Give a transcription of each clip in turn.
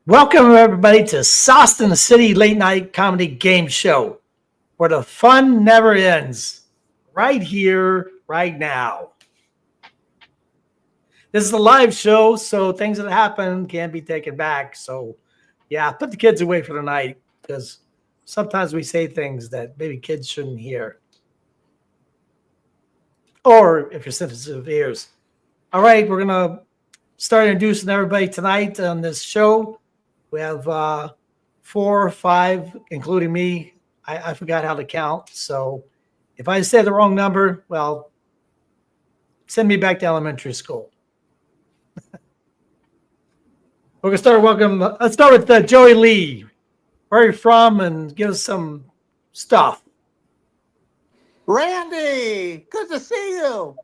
Welcome, everybody, to Sauce in the City Late Night Comedy Game Show, where the fun never ends. Right here, right now. This is a live show, so things that happen can't be taken back. So, yeah, put the kids away for the night because sometimes we say things that maybe kids shouldn't hear. Or if you're sensitive ears. All right, we're going to start introducing everybody tonight on this show. We have 4 or 5, including me. I forgot how to count. So if I say the wrong number, well, send me back to elementary school. We're going to start welcome. Let's start with Joey Lee. Where are you from? And give us some stuff. Randy, good to see you.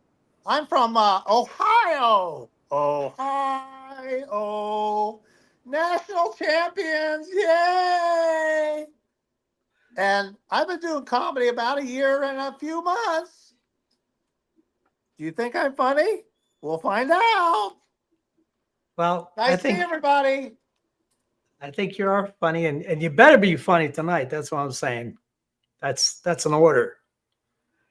I'm from Ohio. Ohio. National champions. Yay. And I've been doing comedy about a year and a few months. Do you think I'm funny? We'll find out. Well, Nice to see everybody. I think you are funny, and you better be funny tonight. That's what I'm saying. That's an order.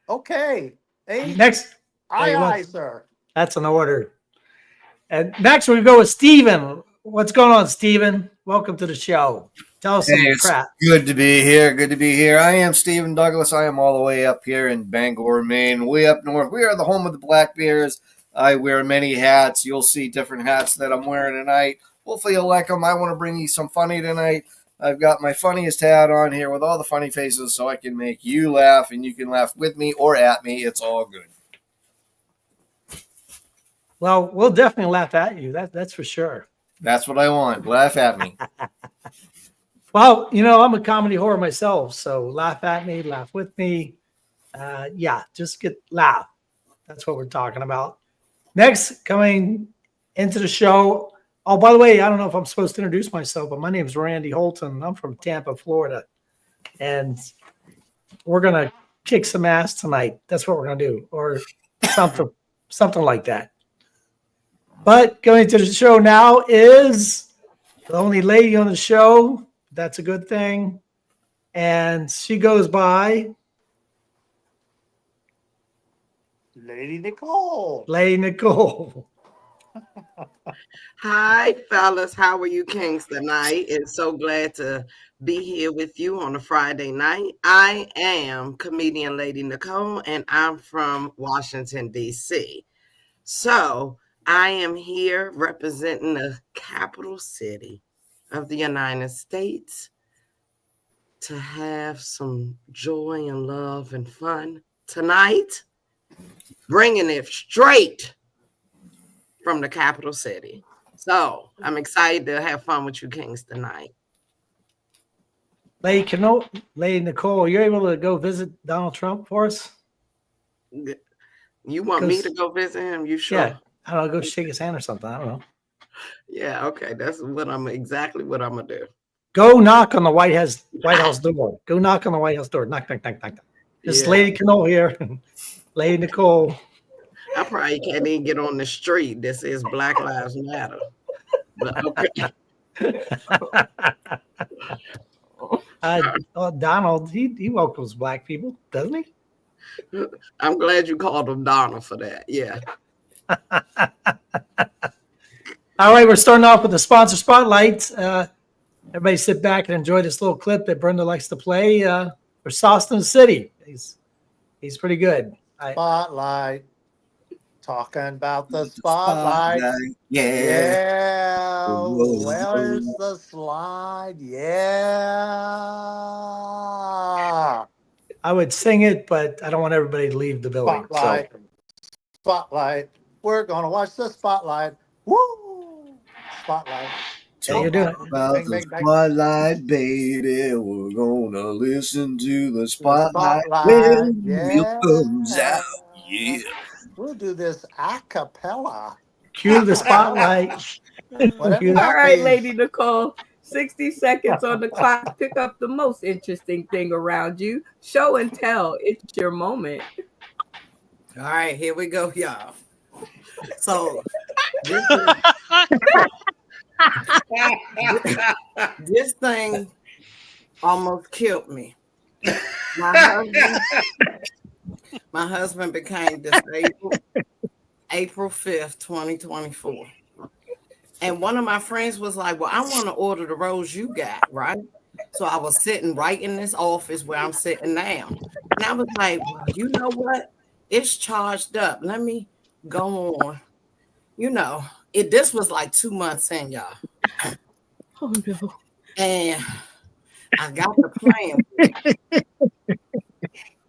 Okay. Next. Aye, sir. That's an order. And next we go with Steven. What's going on, Steven? Welcome to the show. Tell us some crap. Good to be here. Good to be here. I am Stephen Douglas. I am all the way up here in Bangor, Maine, way up north. We are the home of the Black Bears. I wear many hats. You'll see different hats that I'm wearing tonight. Hopefully you'll like them. I want to bring you some funny tonight. I've got my funniest hat on here with all the funny faces so I can make you laugh, and you can laugh with me or at me. It's all good. Well, we'll definitely laugh at you. That's for sure. That's what I want. Laugh at me. Well, I'm a comedy whore myself, so laugh at me, laugh with me. Just laugh. That's what we're talking about. Next, coming into the show. Oh, by the way, I don't know if I'm supposed to introduce myself, but my name is Randy Holton. I'm from Tampa, Florida, and we're gonna kick some ass tonight. That's what we're gonna do, or something like that. But going to the show now is the only lady on the show. That's a good thing. And she goes by Lady Nicole. Lady Nicole. Hi, fellas. How are you, Kings, tonight? It's so glad to be here with you on a Friday night. I am comedian Lady Nicole, and I'm from Washington, D.C. So I am here representing the capital city of the United States to have some joy and love and fun tonight, bringing it straight from the capital city. So I'm excited to have fun with you Kings tonight. Lady Nicole, you're able to go visit Donald Trump for us? You want me to go visit him? You sure? Yeah, I don't know, go shake his hand or something. I don't know. Yeah, okay. That's exactly what I'm gonna do. Go knock on the White House door. Go knock on the White House door. Knock, knock, knock, knock. This Lady Nicole here. Lady Nicole. I probably can't even get on the street that says Black Lives Matter. But okay. Donald, he welcomes black people, doesn't he? I'm glad you called him Donald for that. Yeah. All right, we're starting off with the sponsor spotlight. Everybody sit back and enjoy this little clip that Brenda likes to play for Sauce in the City. He's pretty good. Spotlight. Talking about the spotlight. Yeah. Where's the slide? Yeah. I would sing it, but I don't want everybody to leave the building. Spotlight. So. Spotlight. We're going to watch the spotlight. Woo! Spotlight. How you doing? About the spotlight, baby. We're gonna listen to the spotlight when it comes out. Yeah. We'll do this a cappella. Cue the spotlight. All right, Lady Nicole. 60 seconds on the clock. Pick up the most interesting thing around you. Show and tell. It's your moment. All right, here we go, y'all. So this This thing almost killed me. My husband became disabled April 5th, 2024. And one of my friends was like, well, I want to order the rose you got, right? So I was sitting right in this office where I'm sitting now. And I was like, well, you know what? It's charged up. Let me go on. You know, this was like 2 months in, y'all. Oh no. And I got the plan.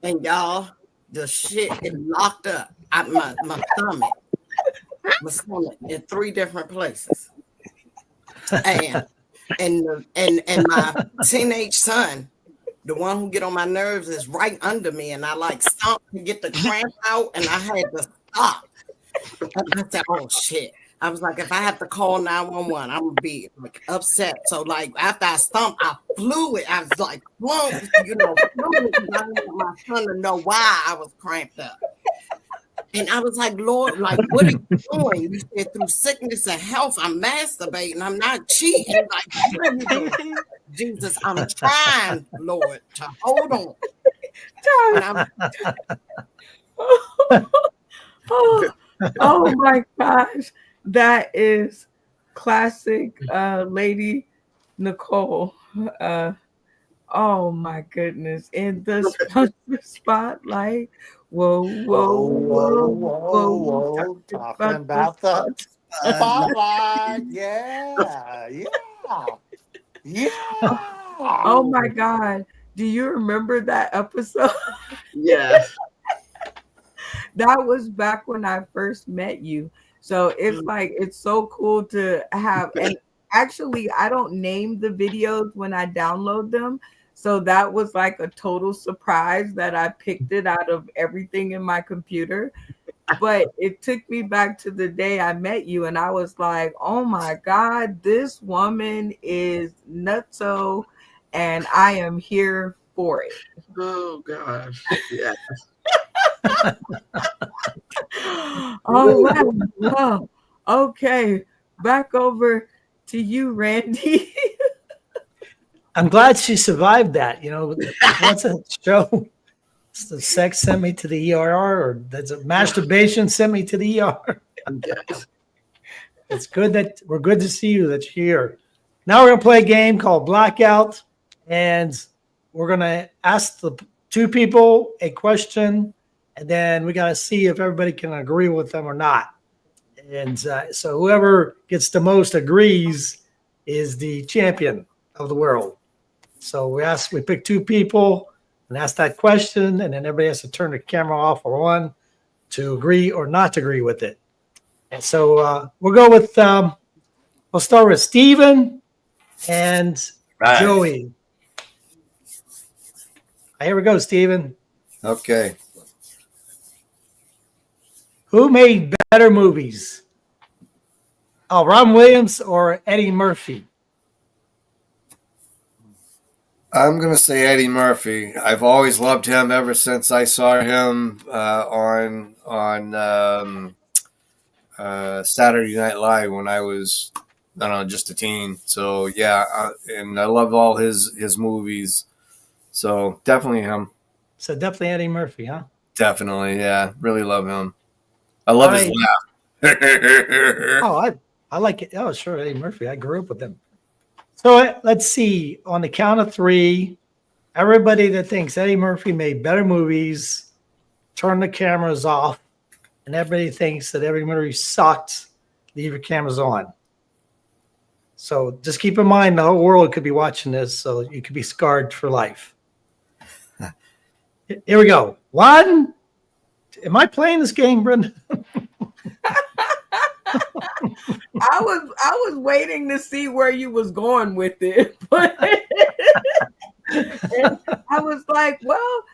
And y'all, the shit is locked up at my stomach. My stomach in 3 different places. And my teenage son, the one who get on my nerves, is right under me, and I like stomped to get the cramp out, and I had to stop. And I said, oh shit. I was like, if I have to call 911, I'm gonna be like upset. So like after I stomped, I flew it. I was like, whoa, you know, flew it, 'cause I didn't want my son to know why I was cramped up. And I was like, Lord, like, what are you doing? You said through sickness and health, I'm masturbating. I'm not cheating. Like, what are you doing? Jesus, I'm trying, Lord, to hold on. And Oh my gosh. That is classic Lady Nicole. Oh my goodness. In the spotlight. Whoa, whoa, whoa. Talking about the spotlight. Yeah. Oh my God. Do you remember that episode? yes. That was back when I first met you. So it's like, it's so cool to have. And actually, I don't name the videos when I download them. So that was like a total surprise that I picked it out of everything in my computer. But it took me back to the day I met you, and I was like, oh my God, this woman is nutso, and I am here for it. Oh gosh. Yeah. Oh wow. Okay, back over to you, Randy. I'm glad she survived that. You know, what's a show? The sex sent me to the ER, or that's a masturbation sent me to the ER. Yes. It's good that we're good to see you, that you're here. Now we're gonna play a game called Blackout, and we're gonna ask the 2 people a question, and then we gotta see if everybody can agree with them or not. And so whoever gets the most agrees is the champion of the world. So we pick 2 people and ask that question, and then everybody has to turn the camera off or on to agree or not to agree with it. And so we'll go with we'll start with Steven and Joey. Here we go, Steven. Okay. Who made better movies? Oh, Robin Williams or Eddie Murphy? I'm going to say Eddie Murphy. I've always loved him ever since I saw him on Saturday Night Live when I was, I don't know, just a teen. So, yeah, and I love all his movies. So, definitely him. So definitely Eddie Murphy, huh? Definitely, yeah. Really love him. I love his laugh. Oh, I like it. Oh, sure, Eddie Murphy. I grew up with him. So let's see. On the count of 3, everybody that thinks Eddie Murphy made better movies, turn the cameras off. And everybody thinks that Eddie Murphy sucked, leave your cameras on. So just keep in mind, the whole world could be watching this, so you could be scarred for life. Here we go. 1. Am I playing this game, Brenda? I was waiting to see where you was going with it, but I was like, well,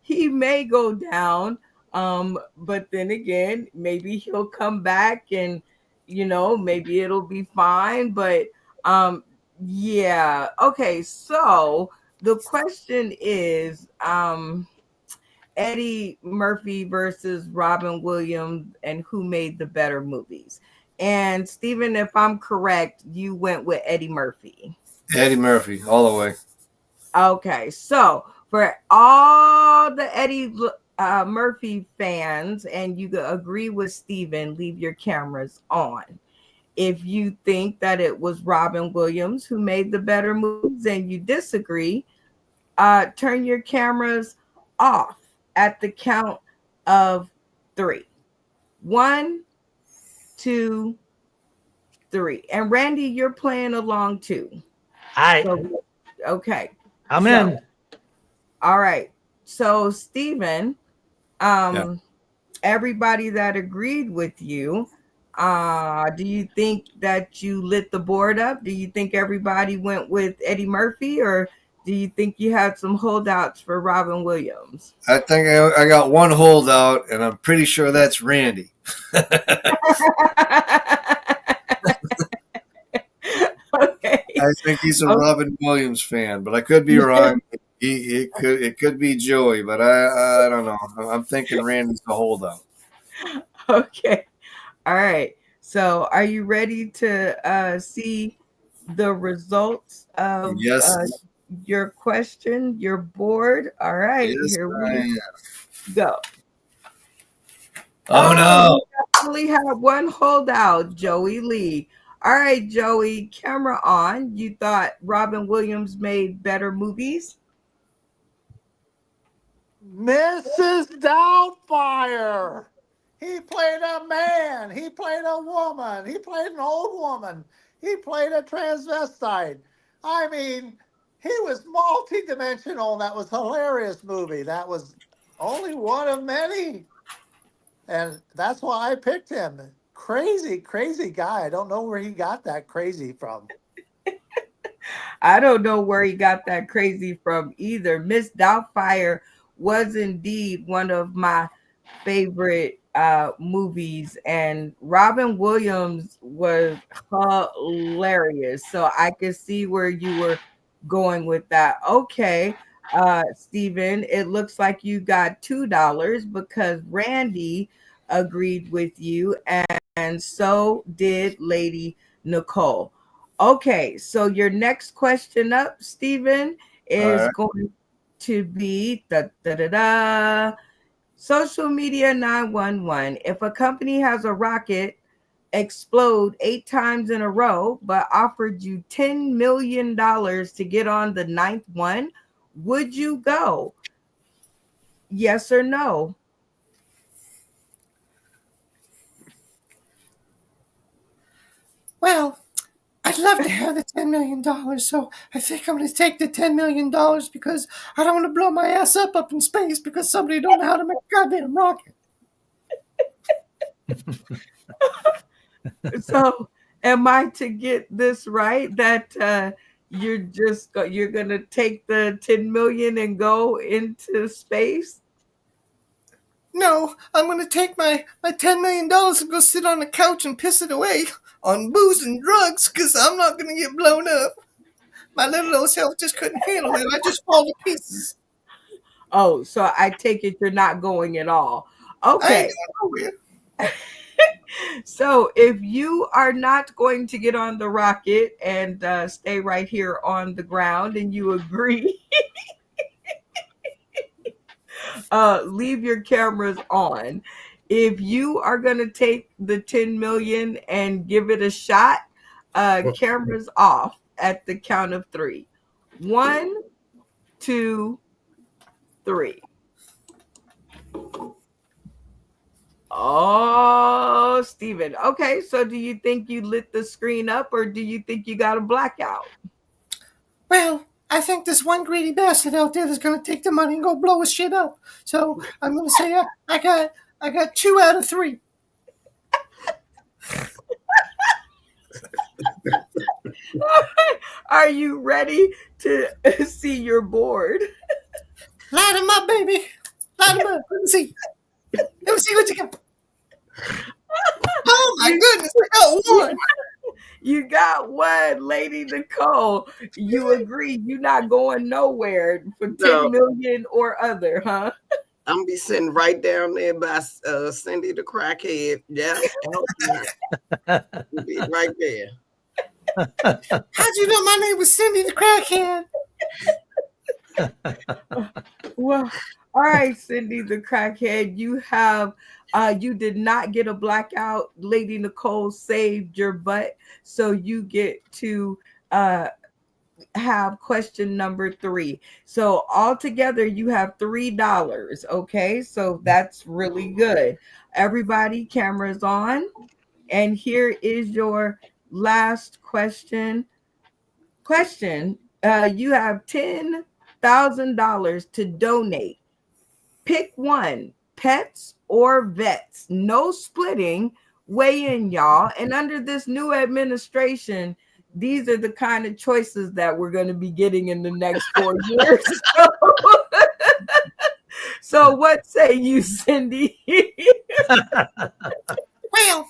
he may go down, but then again, maybe he'll come back, and maybe it'll be fine. But yeah, okay. So the question is, Eddie Murphy versus Robin Williams, and who made the better movies? And Stephen, if I'm correct, you went with Eddie Murphy. Eddie Murphy, all the way. Okay, so for all the Eddie Murphy fans, and you agree with Stephen, leave your cameras on. If you think that it was Robin Williams who made the better moves and you disagree, turn your cameras off at the count of 3. 1, 2, 3. And Randy, you're playing along too. So, okay. I'm in. All right. So, Stephen, everybody that agreed with you, do you think that you lit the board up? Do you think everybody went with Eddie Murphy, or do you think you had some holdouts for Robin Williams? I think I got one holdout, and I'm pretty sure that's Randy. Okay. I think he's a Robin Williams fan, but I could be wrong. It could be Joey, but I don't know. I'm thinking Randy's the holdout. Okay. All right. So are you ready to see the results of your question, your board? All right. Yes, Here I we am. go. Oh no. We only have one holdout, Joey Lee. All right, Joey, camera on. You thought Robin Williams made better movies? Mrs. Doubtfire. He played a man. He played a woman. He played an old woman. He played a transvestite. I mean, he was multidimensional. That was a hilarious movie. That was only one of many. And that's why I picked him. Crazy, crazy guy. I don't know where he got that crazy from. I don't know where he got that crazy from either. Miss Doubtfire was indeed one of my favorite movies, and Robin Williams was hilarious. So I could see where you were going with that. Okay, Stephen, it looks like you got $2 because Randy agreed with you, and so did Lady Nicole. Okay, so your next question up, Stephen, is going to be social media 911. If a company has a rocket explode 8 times in a row but offered you $10 million to get on the 9th one, would you go? Yes or no? Well, I'd love to have the $10 million, so I think I'm going to take the $10 million because I don't want to blow my ass up in space because somebody don't know how to make a goddamn rocket. So, am I to get this right that you're going to take the 10 million and go into space? No, I'm going to take my $10 million and go sit on the couch and piss it away on booze and drugs because I'm not going to get blown up. My little old self just couldn't handle it. I just fall to pieces. Oh, so I take it you're not going at all. Okay. So if you are not going to get on the rocket and stay right here on the ground and you agree, leave your cameras on. If you are going to take the 10 million and give it a shot, cameras off at the count of 3. 1, 2, 3. Oh, Stephen. Okay, so do you think you lit the screen up or do you think you got a blackout? Well, I think there's one greedy bastard out there that's going to take the money and go blow his shit up. So I'm going to say I got 2 out of 3. Are you ready to see your board? Light him up, baby. Light him up. Let me see what you got. Oh, my goodness. I got 1. You got 1, Lady Nicole. You agree you're not going nowhere for 10 million or other, huh? I'm gonna be sitting right down there by Cindy the crackhead. Yeah, be right there. How'd you know my name was Cindy the crackhead? Well, all right, Cindy the crackhead, you did not get a blackout. Lady Nicole saved your butt, so you get to have question number 3. So altogether you have $3. Okay, so that's really good. Everybody, cameras on, and here is your last question. You have $10,000 to donate. Pick one: pets or vets. No splitting. Weigh in, y'all. And under this new administration, these are the kind of choices that we're going to be getting in the next 4 years. So what say you, Cindy? Well,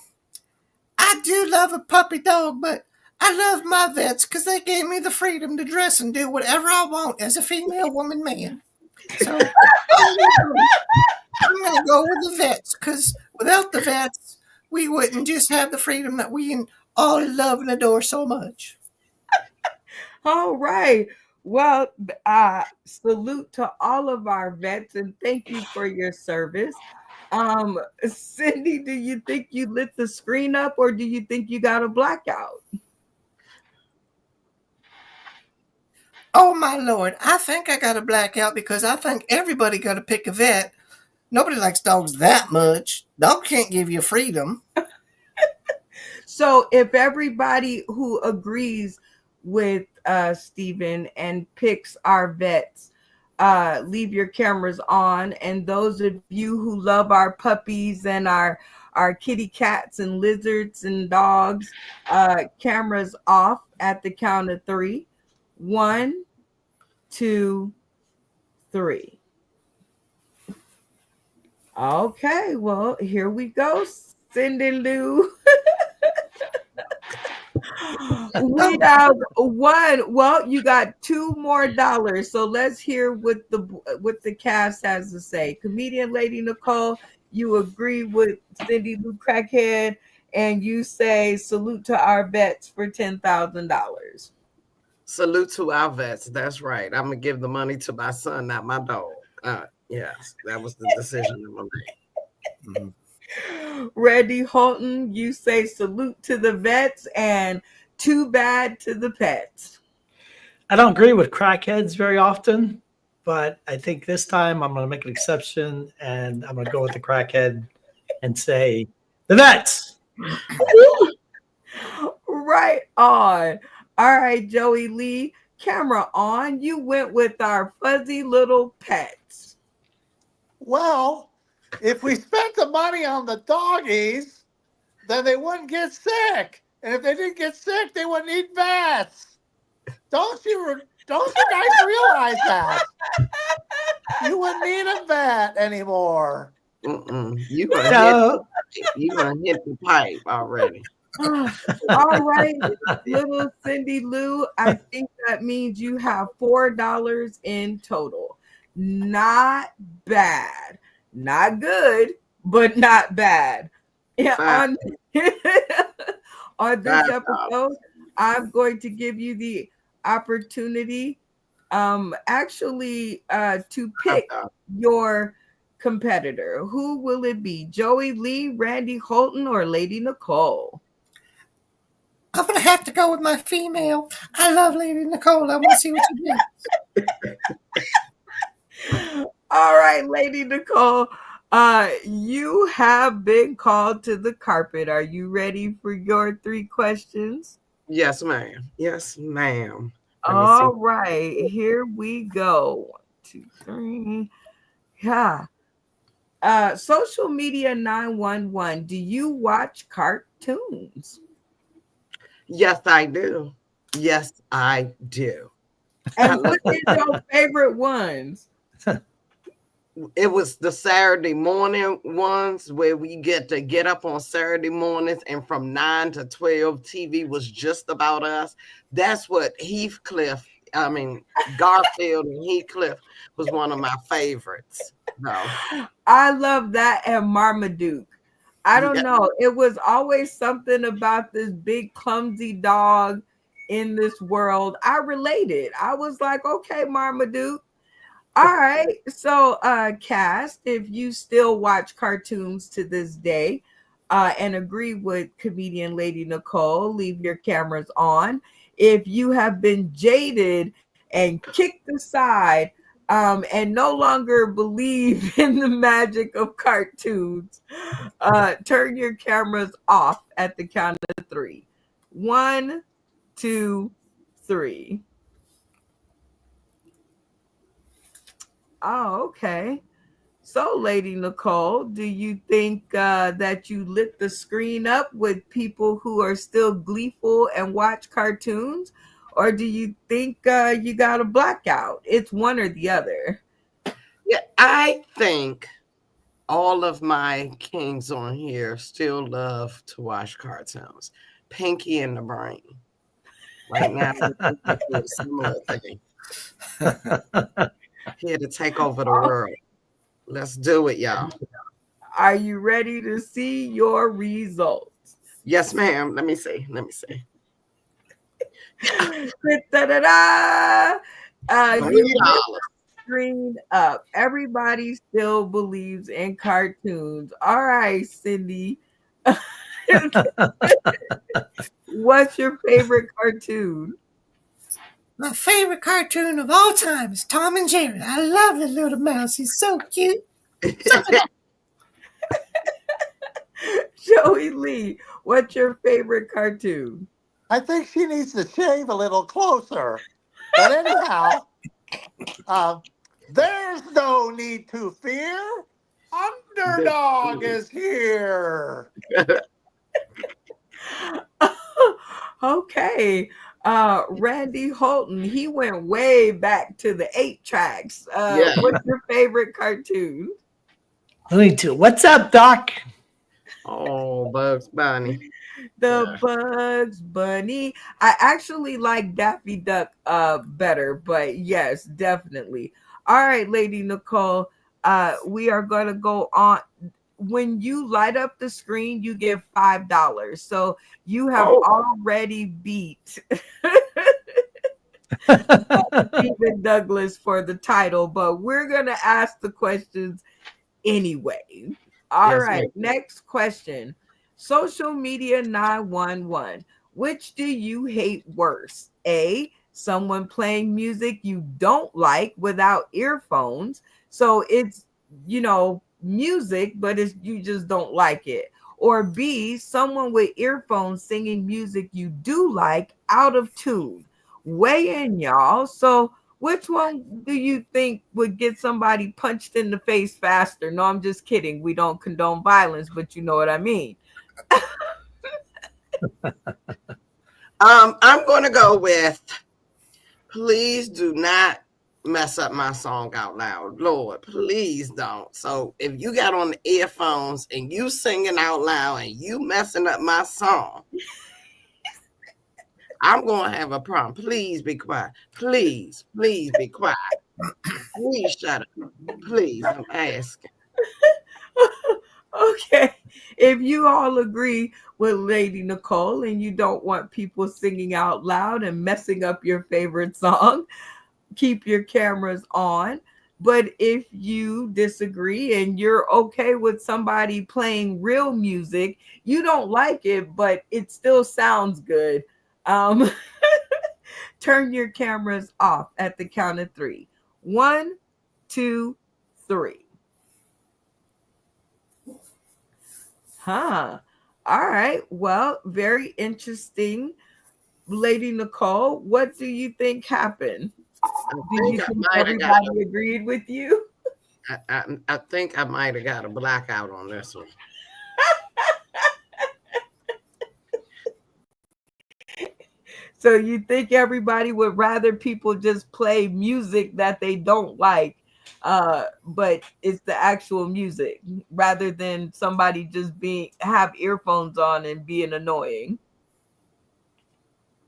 I do love a puppy dog, but I love my vets because they gave me the freedom to dress and do whatever I want as a female woman man. So I'm going to go with the vets because without the vets, we wouldn't just have the freedom that we all love and adore so much. All right. Well, salute to all of our vets and thank you for your service. Cindy, do you think you lit the screen up or do you think you got a blackout? Oh my Lord, I think I got a blackout because I think everybody got to pick a vet. Nobody likes dogs that much. Dog can't give you freedom. So if everybody who agrees with Stephen and picks our vets, leave your cameras on. And those of you who love our puppies and our kitty cats and lizards and dogs, cameras off at the count of 3. 1, 2, 3. Okay, well, here we go, Cindy Lou. We have one. Well, you got $2 more. So let's hear what the cast has to say. Comedian Lady Nicole, you agree with Cindy Lou Crackhead, and you say salute to our vets for $10,000. Salute to our vets. That's right. I'm gonna give the money to my son, not my dog. Yes, that was the decision I'm gonna make. Mm-hmm. Randy Holton, you say salute to the vets and too bad to the pets. I don't agree with crackheads very often, but I think this time I'm going to make an exception and I'm going to go with the crackhead and say the vets. Right on. All right, Joey Lee, camera on. You went with our fuzzy little pets. Well, if we spent the money on the doggies, then they wouldn't get sick. And if they didn't get sick, they wouldn't need vets. Don't you guys realize that? You wouldn't need a vet anymore. You gonna hit the pipe already. All right, little Cindy Lou, I think that means you have $4 in total. Not bad. Not good, but not bad. Yeah, on this episode, I'm going to give you the opportunity to pick your competitor. Who will it be? Joey Lee, Randy Holton, or Lady Nicole? I'm going to have to go with my female. I love Lady Nicole. I want to see what you do. All right, Lady Nicole, you have been called to the carpet. Are you ready for your 3 questions? Yes, ma'am. Yes, ma'am. All right, here we go. 1, 2, 3. Yeah. Social Media 911. Do you watch cartoons? Yes, I do. Yes, I do. And what is your favorite ones? It was the Saturday morning ones where we get to get up on Saturday mornings, and from 9 to 12, TV was just about us. That's what Heathcliff Garfield and Heathcliff was one of my favorites. No. I love that and Marmaduke. I don't Yeah. know. It was always something about this big clumsy dog in this world. I related. I was like, okay, Marmaduke. All right. So, cast, if you still watch cartoons to this day and agree with comedian Lady Nicole, leave your cameras on. If you have been jaded and kicked aside and no longer believe in the magic of cartoons, turn your cameras off at the count of 3. 1, 2, 3. Oh, okay. So, Lady Nicole, do you think that you lit the screen up with people who are still gleeful and watch cartoons? Or do you think you got a blackout? It's one or the other. Yeah, I think all of my kings on here still love to watch cartoons. Pinky and the Brain. Right now, we do a similar thing. Here to take over the world. Let's do it, y'all. Are you ready to see your results? Yes, ma'am. Let me see. Da-da-da! You $3. screen up. Everybody still believes in cartoons. All right, Cindy. What's your favorite cartoon? My favorite cartoon of all time is Tom and Jerry. I love the little mouse. He's so cute. Joey Lee, what's your favorite cartoon? I think she needs to shave a little closer. But anyhow, there's no need to fear. Underdog is here. Okay. Randy Holton, he went way back to the 8 tracks. Yeah. What's your favorite cartoon? Me too. What's up, Doc? Oh, Bugs Bunny. The Bugs Bunny. I actually like Daffy Duck better, but yes, definitely. All right, Lady Nicole, we are going to go on. When you light up the screen, you get $5. So you have already beat Stephen Douglas for the title, but we're going to ask the questions anyway. All right, next question. Social media 911. Which do you hate worse? A, someone playing music you don't like without earphones. So it's, music, but you just don't like it. Or B, someone with earphones singing music you do like out of tune. Weigh in, y'all. So which one do you think would get somebody punched in the face faster? No, I'm just kidding. We don't condone violence, but you know what I mean. I'm going to go with, please do not mess up my song out loud. Lord, please don't. So if you got on the earphones and you singing out loud and you messing up my song, I'm going to have a problem. Please be quiet. Please be quiet. Please shut up. Please, I'm asking. Okay. If you all agree with Lady Nicole and you don't want people singing out loud and messing up your favorite song, keep your cameras on. But if you disagree and you're okay with somebody playing real music, you don't like it, but it still sounds good, turn your cameras off at the count of 3. 1, 2, 3. All right. Well, very interesting. Lady Nicole, what do you think happened? Do you think everybody agreed with you? I think I might have got a blackout on this one. So you think everybody would rather people just play music that they don't like, but it's the actual music rather than somebody just have earphones on and being annoying?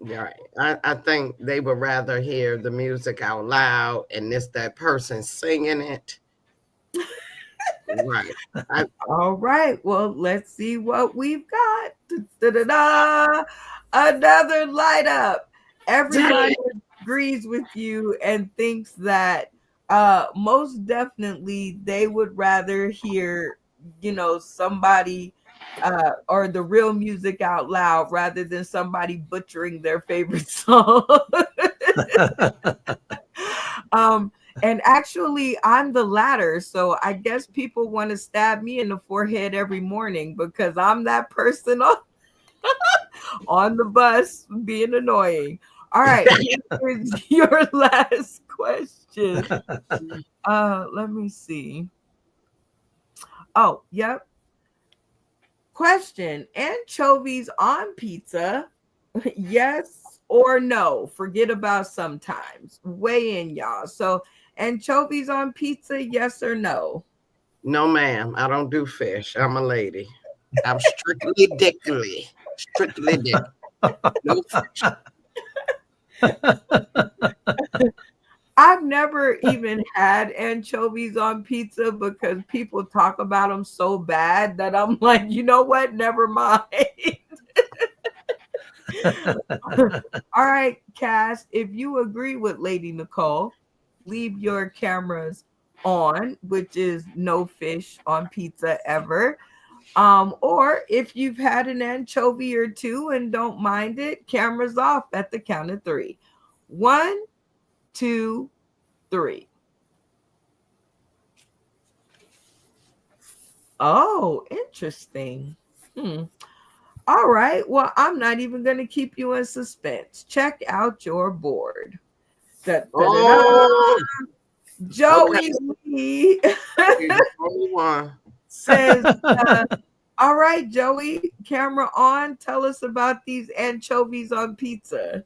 Right. I think they would rather hear the music out loud and it's that person singing it. Right. All right. Well, let's see what we've got. Da-da-da. Another light up. Everybody agrees with you and thinks that most definitely they would rather hear, somebody or the real music out loud rather than somebody butchering their favorite song. And actually, I'm the latter. So I guess people want to stab me in the forehead every morning because I'm that person on the bus being annoying. All right, here's your last question. Let me see. Oh, yep. Question: anchovies on pizza? Yes or no? Forget about sometimes. Weigh in, y'all. So, anchovies on pizza? Yes or no? No, ma'am. I don't do fish. I'm a lady. I'm strictly dickly. Strictly dick. No fish. I've never even had anchovies on pizza because people talk about them so bad that I'm like, you know what? Never mind. All right, Cass, if you agree with Lady Nicole, leave your cameras on, which is no fish on pizza ever. Or if you've had an anchovy or two and don't mind it, cameras off at the count of 3. 1, 2, 3. Oh, interesting. All right. Well, I'm not even going to keep you in suspense. Check out your board. Oh, Joey Lee you're the only one. says, all right, Joey, camera on. Tell us about these anchovies on pizza.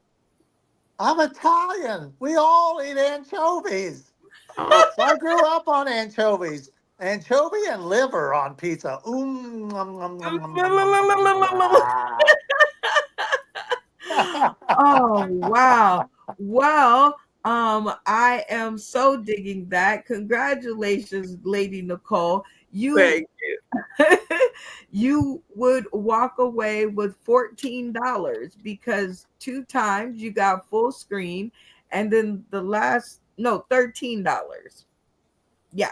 I'm Italian. We all eat anchovies. Oh, So I grew up on anchovies. Anchovy and liver on pizza. Nom, nom, nom, nom, nom, nom. Oh, wow. Well, I am so digging that. Congratulations, Lady Nicole. thank You would walk away with $14 because 2 times you got full screen, and then $13. Yeah.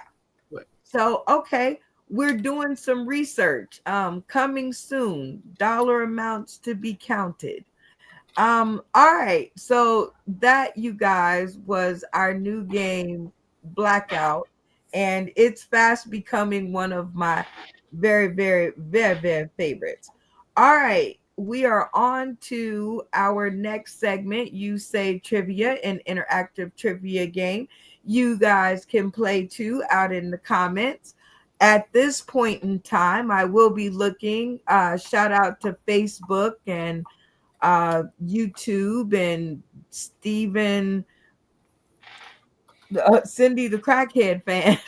What? So okay, we're doing some research. Coming soon. Dollar amounts to be counted. All right. So that, you guys, was our new game, Blackout, and it's fast becoming one of my very, very, very, very favorites. All right. We are on to our next segment. You Say Trivia, an interactive trivia game. You guys can play too out in the comments. At this point in time, I will be looking, shout out to Facebook and YouTube and Stephen, Cindy the crackhead fan,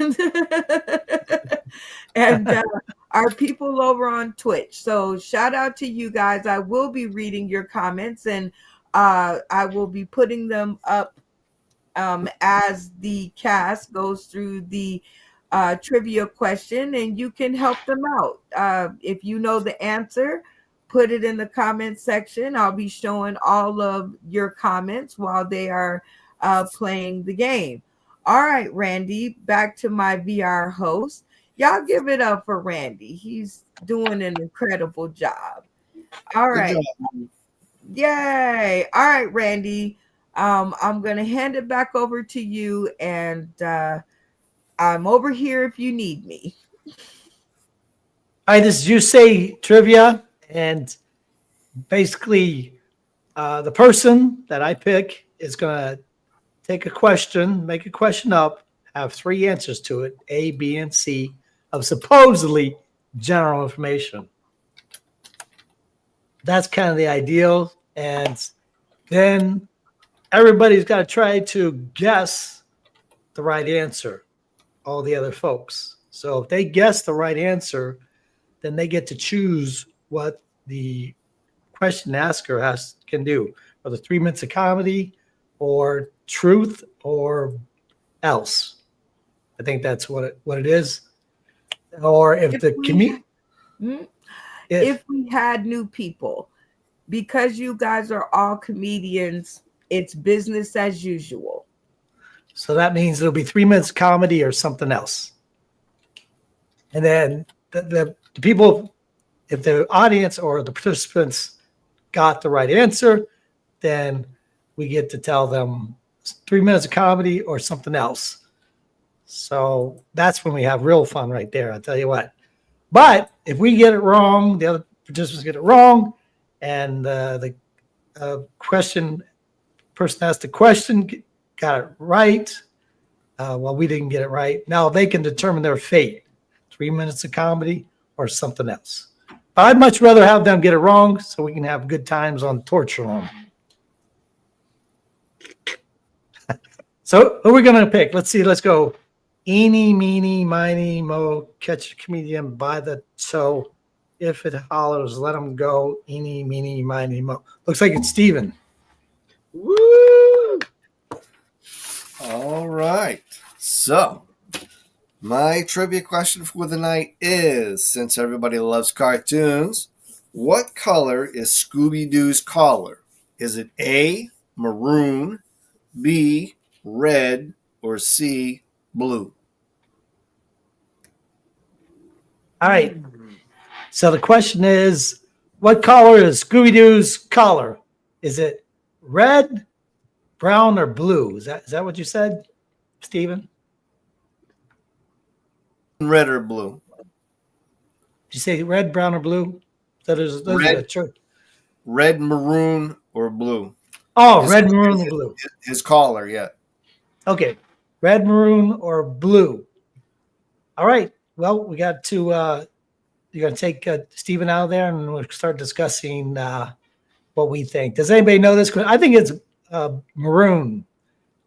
and our people over on Twitch. So shout out to you guys. I will be reading your comments, and I will be putting them up as the cast goes through the trivia question, and you can help them out. If you know the answer, put it in the comment section. I'll be showing all of your comments while they are playing the game. All right, Randy, back to my VR host. Y'all give it up for Randy. He's doing an incredible job. All right. Yay. All right, Randy. I'm going to hand it back over to you, and I'm over here if you need me. All right, this is You Say Trivia, and basically the person that I pick is going to take a question, make a question up, have 3 answers to it, A, B, and C, of supposedly general information. That's kind of the ideal. And then everybody's got to try to guess the right answer, all the other folks. So if they guess the right answer, then they get to choose what the question asker can do. or the 3 minutes of comedy, or truth, or else. I think that's what it is. Or if the community, If we had new people, because you guys are all comedians, it's business as usual. so that means it'll be 3 minutes comedy or something else. And then the people, if the audience or the participants got the right answer, then we get to tell them 3 minutes of comedy or something else. So that's when we have real fun right there. I'll tell you what. But if we get it wrong, the other participants get it wrong, and the person asked the question got it right. Well, we didn't get it right. Now they can determine their fate: 3 minutes of comedy or something else. But I'd much rather have them get it wrong so we can have good times on Torture Room. So who are we going to pick? Let's see. Let's go. Eeny, meeny, miny, mo, catch a comedian by the toe. If it hollers, let him go. Eeny, meeny, miny, mo. Looks like it's Steven. Woo! All right. So, my trivia question for the night is, since everybody loves cartoons, what color is Scooby-Doo's collar? Is it A, maroon, B, red, or C, blue? All right. So the question is, what color is Scooby-Doo's collar? Is it red, brown, or blue? Is that what you said, Steven? Red or blue? Did you say red, brown, or blue? So those are Red. the choice. Red, maroon, or blue? Oh, red, maroon, or blue. His collar, yeah. Okay. Red, maroon, or blue. All right. Well, we got to, you're going to take Steven out of there and we'll start discussing what we think. Does anybody know this? I think it's maroon.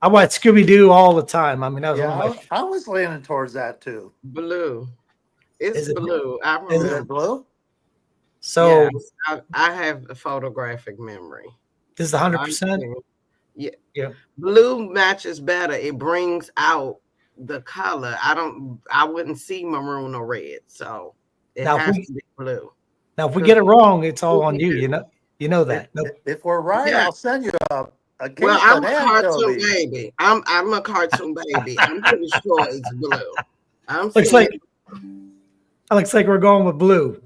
I watch Scooby-Doo all the time. I mean, that was Yeah, one of my I was leaning towards that too. Blue. It's Is it blue. I is Is it- it remember. blue? So Yes, I have a photographic memory. this is 100%. Yeah. Yeah. Blue matches better. It brings out the color. I wouldn't see maroon or red. So it Now, if has we- to be blue. Now, if we get it wrong, it's all on you. You know that. No, If we're right, Yeah. I'll send you a case Well, I'm of a cartoon anchovies. baby. I'm a cartoon baby. I'm pretty sure it's blue. looks saying like we're going with blue.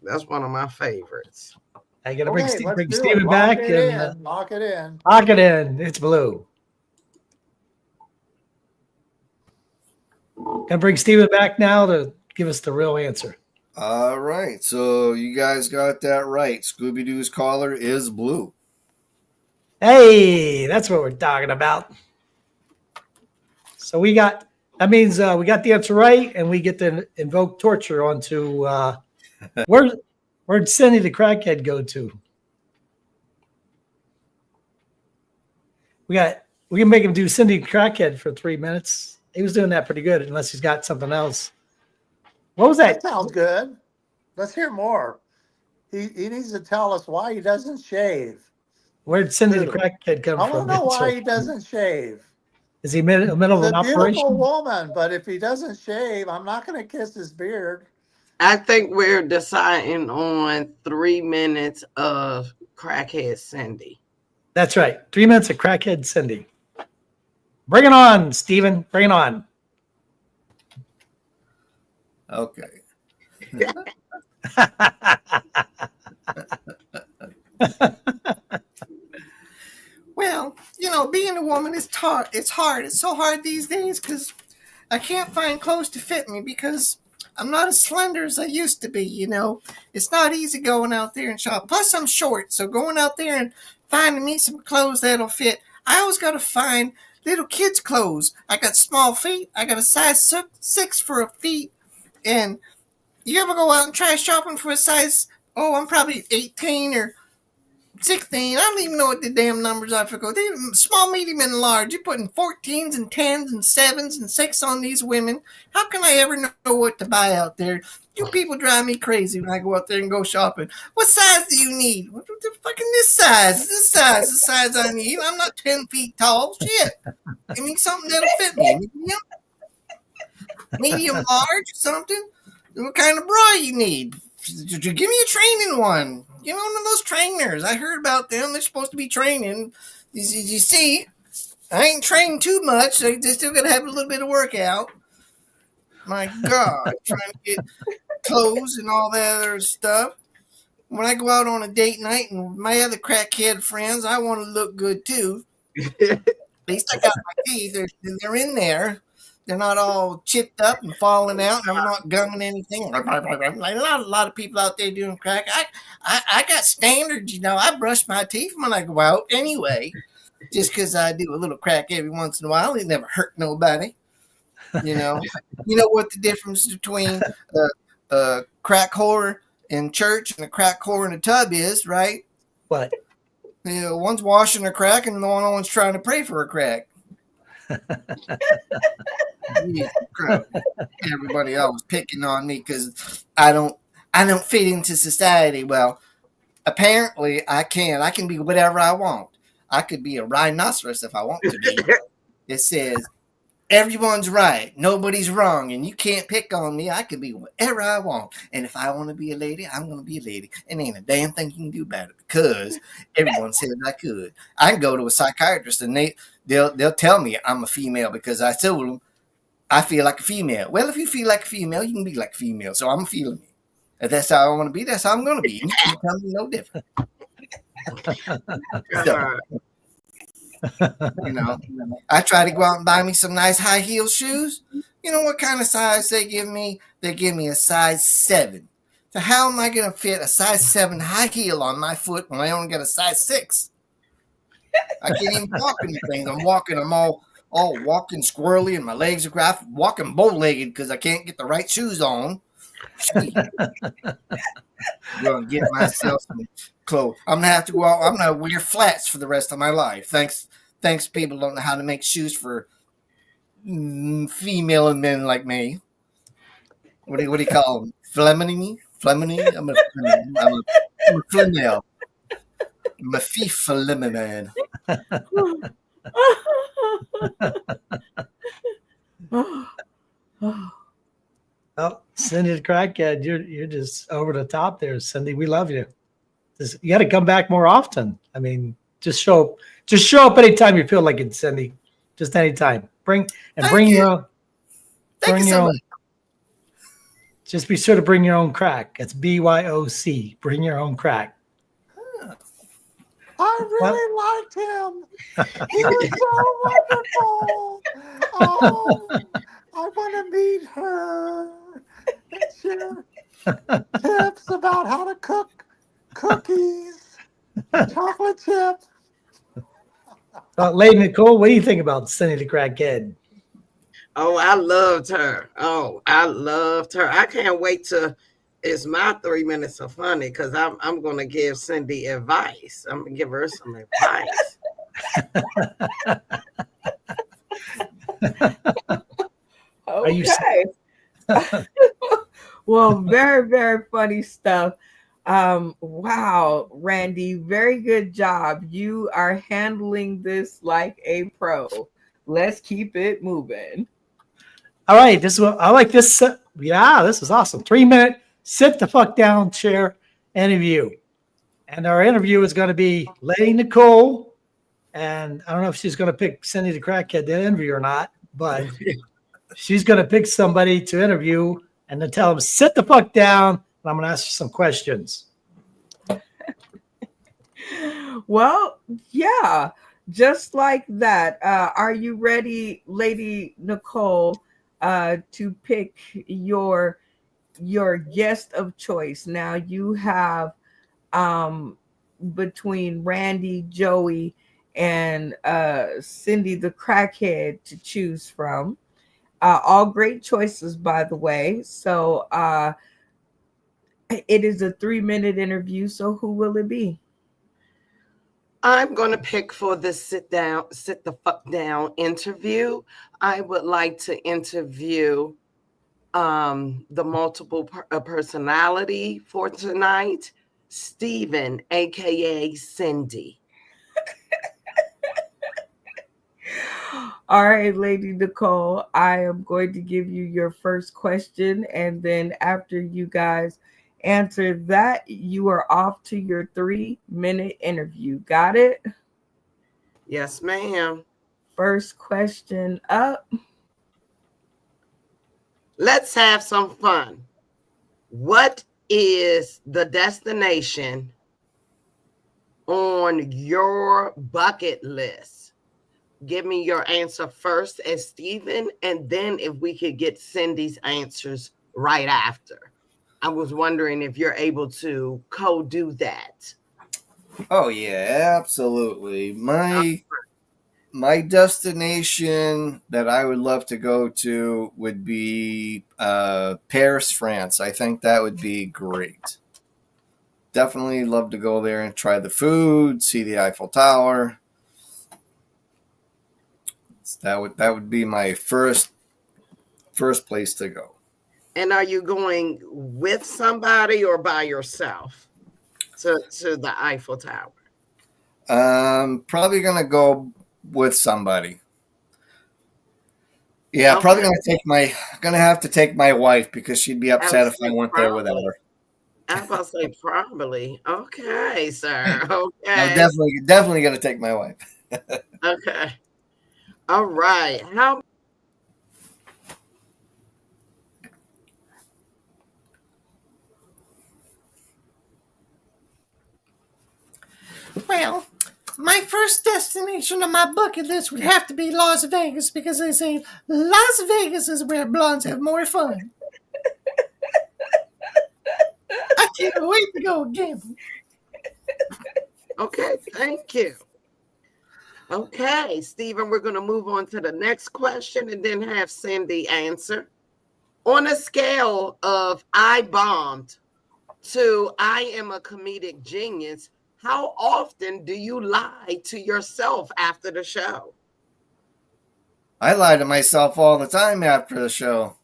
that's one of my favorites. I got to Okay, let's bring do it. Steven Lock back it and in. Lock it in. lock it in. It's blue. Gonna bring Steven back now to give us the real answer. All right. So, you guys got that right. Scooby-Doo's collar is blue. Hey, that's what we're talking about. So that means we got the answer right, and we get to invoke torture onto where'd Cindy the crackhead go to? We can make him do Cindy the crackhead for 3 minutes. He was doing that pretty good, unless he's got something else. What was That that? sounds good. Let's hear more. He needs to tell us why he doesn't shave. Where'd Cindy the crackhead come I from? want to know why he doesn't shave. Is he in the middle of He's an a beautiful operation? woman, but if he doesn't shave, I'm not going to kiss his beard. I think we're deciding on 3 minutes of crackhead Cindy. That's right. 3 minutes of crackhead Cindy. Bring it on, Steven. Bring it on. Okay. Well, being a woman is hard. It's hard. It's so hard these days because I can't find clothes to fit me because I'm not as slender as I used to be. It's not easy going out there and shop. Plus, I'm short, so going out there and finding me some clothes that'll fit, I always got to find little kids' clothes. I got small feet. I got a size 6 for a feet. And you ever go out and try shopping for a size, I'm probably 18 or 16. I don't even know what the damn numbers are for go. They small, medium, and large. You're putting 14s and 10s and 7s and 6 on these women. How can I ever know what to buy out there? You people drive me crazy when I go out there and go shopping. What size do you need? What the fucking this size? Is this the size I need. I'm not 10 feet tall. Shit. Give me something that'll fit me. Medium large, something. What kind of bra you need? Give me a training one. You know, one of those trainers. I heard about them. They're supposed to be training. You see, I ain't trained too much. They still got to have a little bit of workout. My God, trying to get clothes and all that other stuff. When I go out on a date night and my other crackhead friends, I want to look good too. At least I got my teeth. They're in there. They're not all chipped up and falling out. I'm not gumming anything. Like a lot of people out there doing crack. I got standards, you know. I brush my teeth when I go out anyway. Just because I do a little crack every once in a while, it never hurt nobody. You know what the difference between a crack whore in church and a crack whore in a tub is, right? What? You know, one's washing a crack and the one's trying to pray for a crack. Everybody else picking on me because I don't fit into society. Well, apparently I can. I can be whatever I want. I could be a rhinoceros if I want to be. It says everyone's right, nobody's wrong, and you can't pick on me. I can be whatever I want, and if I want to be a lady, I'm going to be a lady, and ain't a damn thing you can do about it because everyone said I could. I can go to a psychiatrist and they'll tell me I'm a female because I told them I feel like a female. Well, if you feel like a female, you can be like a female. So I'm feeling it. If that's how I want to be, that's how I'm going to be. You can't tell me no different. So, you know, I try to go out and buy me some nice high heel shoes. You know what kind of size they give me? They give me a size 7. So how am I going to fit a size 7 high heel on my foot when I only got a size 6? I can't even walk in the things. I'm all walking squirrely, and my legs are walking bow-legged because I can't get the right shoes on. I'm gonna get myself some clothes. I'm gonna have to go out. I'm gonna wear flats for the rest of my life. Thanks, people don't know how to make shoes for female and men like me. What do you call them? Flemini? I'm a female. I'm a female. Oh, Cindy the crackhead, you're just over the top there, Cindy. We love you. You got to come back more often. I mean, just show up anytime you feel like it, Cindy. Just anytime. Bring your own. Bring your own. Just be sure to bring your own crack. It's BYOC. Bring your own crack. I really liked him. He was so wonderful. Oh, I want to meet her and share tips about how to cook cookies, chocolate chip. Lady Nicole, what do you think about Cindy the crackhead? Oh, I loved her. I can't wait to. It's my 3 minutes of funny because I'm going to give Cindy advice. I'm going to give her some advice. Okay. Well, very, very funny stuff. Wow, Randy, very good job. You are handling this like a pro. Let's keep it moving. All right, this is what I like. This, this is awesome. 3 minute sit the fuck down chair interview, and our interview is going to be Lady Nicole, and I don't know if she's going to pick Cindy the crackhead to interview or not, but she's going to pick somebody to interview and then tell them sit the fuck down, and I'm going to ask you some questions. Well, yeah, just like that. Are you ready, Lady Nicole, to pick your guest of choice? Now you have between Randy, Joey, and Cindy the crackhead to choose from. All great choices, by the way. So it is a 3-minute interview. So who will it be? I'm going to pick for the sit the fuck down interview. I would like to interview the multiple personality for tonight, Stephen, aka Cindy. All right, Lady Nicole, I am going to give you your first question. And then after you guys answer that, you are off to your 3-minute interview. Got it? Yes, ma'am. First question up. Let's have some fun. What is the destination on your bucket list? Give me your answer first as Stephen, and then if we could get Cindy's answers right after. I was wondering if you're able to co-do that. Oh yeah, absolutely. My destination that I would love to go to would be Paris, France. I think that would be great. Definitely love to go there and try the food, see the Eiffel Tower. That would be my first place to go. And are you going with somebody or by yourself to the Eiffel Tower? Probably gonna go with somebody. Yeah, probably gonna have to take my wife because she'd be upset if I went there without her. I'm about to say probably. Okay, sir. I'm Okay. definitely gonna take my wife. Okay. All right. How Well, my first destination on my bucket list would have to be Las Vegas because they say Las Vegas is where blondes have more fun. I can't wait to go gamble. Okay, thank you. Okay, Stephen, we're going to move on to the next question and then have Cindy answer. On a scale of I bombed to I am a comedic genius, how often do you lie to yourself after the show? I lie to myself all the time after the show.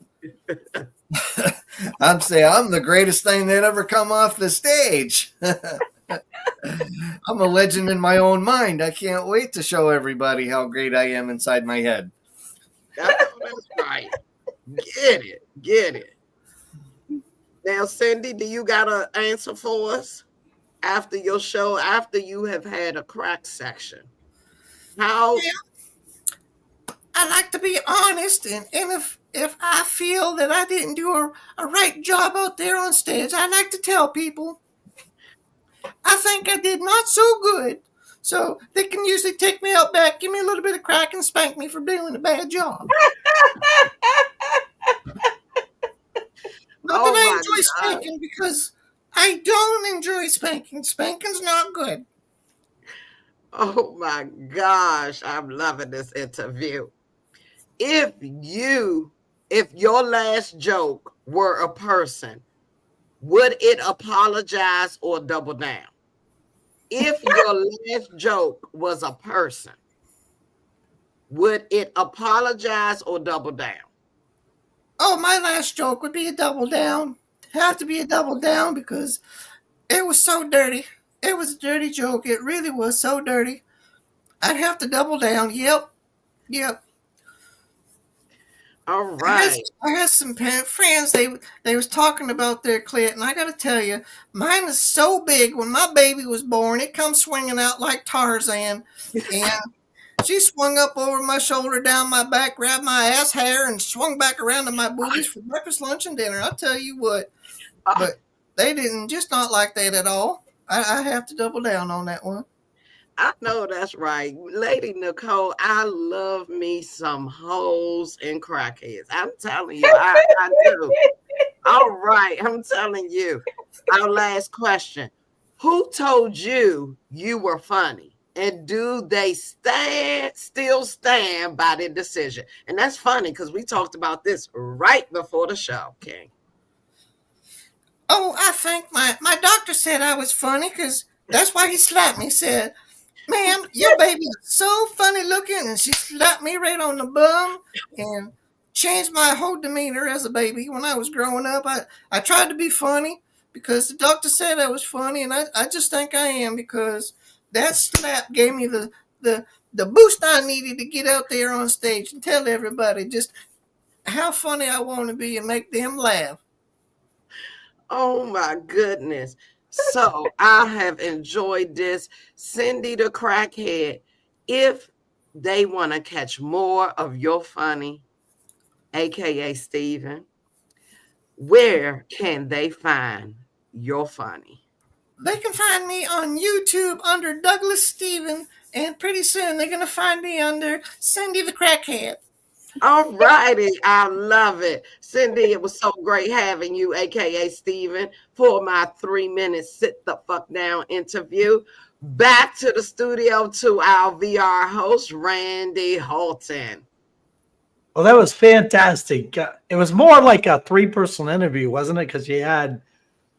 I'm saying I'm the greatest thing that ever come off the stage. I'm a legend in my own mind. I can't wait to show everybody how great I am inside my head. That's right. Get it. Now, Cindy, do you got an answer for us after your show, after you have had a crack section? How? Yeah. I like to be honest, and if I feel that I didn't do a right job out there on stage, I like to tell people I think I did not so good. So they can usually take me out back, give me a little bit of crack, and spank me for doing a bad job. Not that I enjoy spanking because I don't enjoy spanking. Spanking's not good. Oh my gosh, I'm loving this interview. If your last joke were a person, would it apologize or double down? If your last joke was a person, would it apologize or double down? Oh, my last joke would be a double down. Have to be a double down because it was so dirty. It was a dirty joke. It really was so dirty. I'd have to double down. Yep. All right. I had some friends. They was talking about their clit, and I got to tell you, mine is so big. When my baby was born, it come swinging out like Tarzan, and she swung up over my shoulder, down my back, grabbed my ass hair, and swung back around to my boobies for breakfast, lunch, and dinner. I'll tell you what, but they didn't just not like that at all. I have to double down on that one. I know that's right. Lady Nicole, I love me some hoes and crackheads. I'm telling you, I do. All right, I'm telling you. Our last question. Who told you you were funny? And do they still stand by their decision? And that's funny because we talked about this right before the show, King. Oh, I think my doctor said I was funny because that's why he slapped me. He said, "Ma'am, your baby is so funny looking," and she slapped me right on the bum and changed my whole demeanor as a baby when I was growing up. I tried to be funny because the doctor said I was funny, and I just think I am because that slap gave me the the boost I needed to get out there on stage and tell everybody just how funny I want to be and make them laugh. Oh my goodness. So I have enjoyed this. Cindy the Crackhead, if they want to catch more of your funny, aka Steven, where can they find your funny? They can find me on YouTube under Douglas Steven, and pretty soon they're going to find me under Cindy the Crackhead. All righty. I love it. Cindy, it was so great having you, aka Steven, for my 3-minute sit the fuck down interview. Back to the studio to our VR host, Randy Holton. Well, that was fantastic. It was more like a 3-person interview, wasn't it? Because you had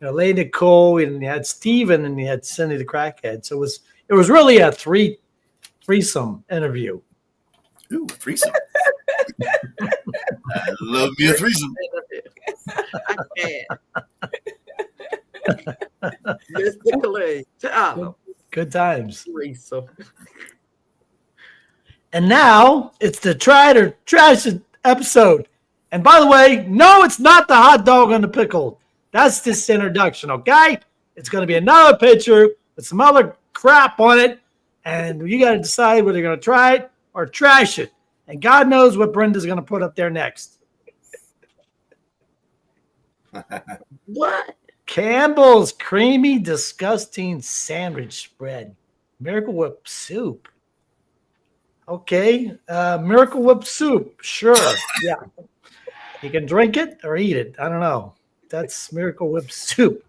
Lady Nicole, and you had Steven, and you had Cindy the Crackhead. So it was really a threesome interview. Ooh, a threesome. I love me a threesome. I can't. Mr. Clay, Tyler, Good times. Teresa. And now it's the Try It or Trash It episode. And by the way, no, it's not the hot dog on the pickle. That's this introduction, okay? It's going to be another picture with some other crap on it. And you got to decide whether you're going to try it or trash it. And God knows what Brenda's going to put up there next. What? Campbell's Creamy Disgusting Sandwich Spread. Miracle Whip Soup. Okay. Miracle Whip Soup. Sure. Yeah. You can drink it or eat it. I don't know. That's Miracle Whip Soup.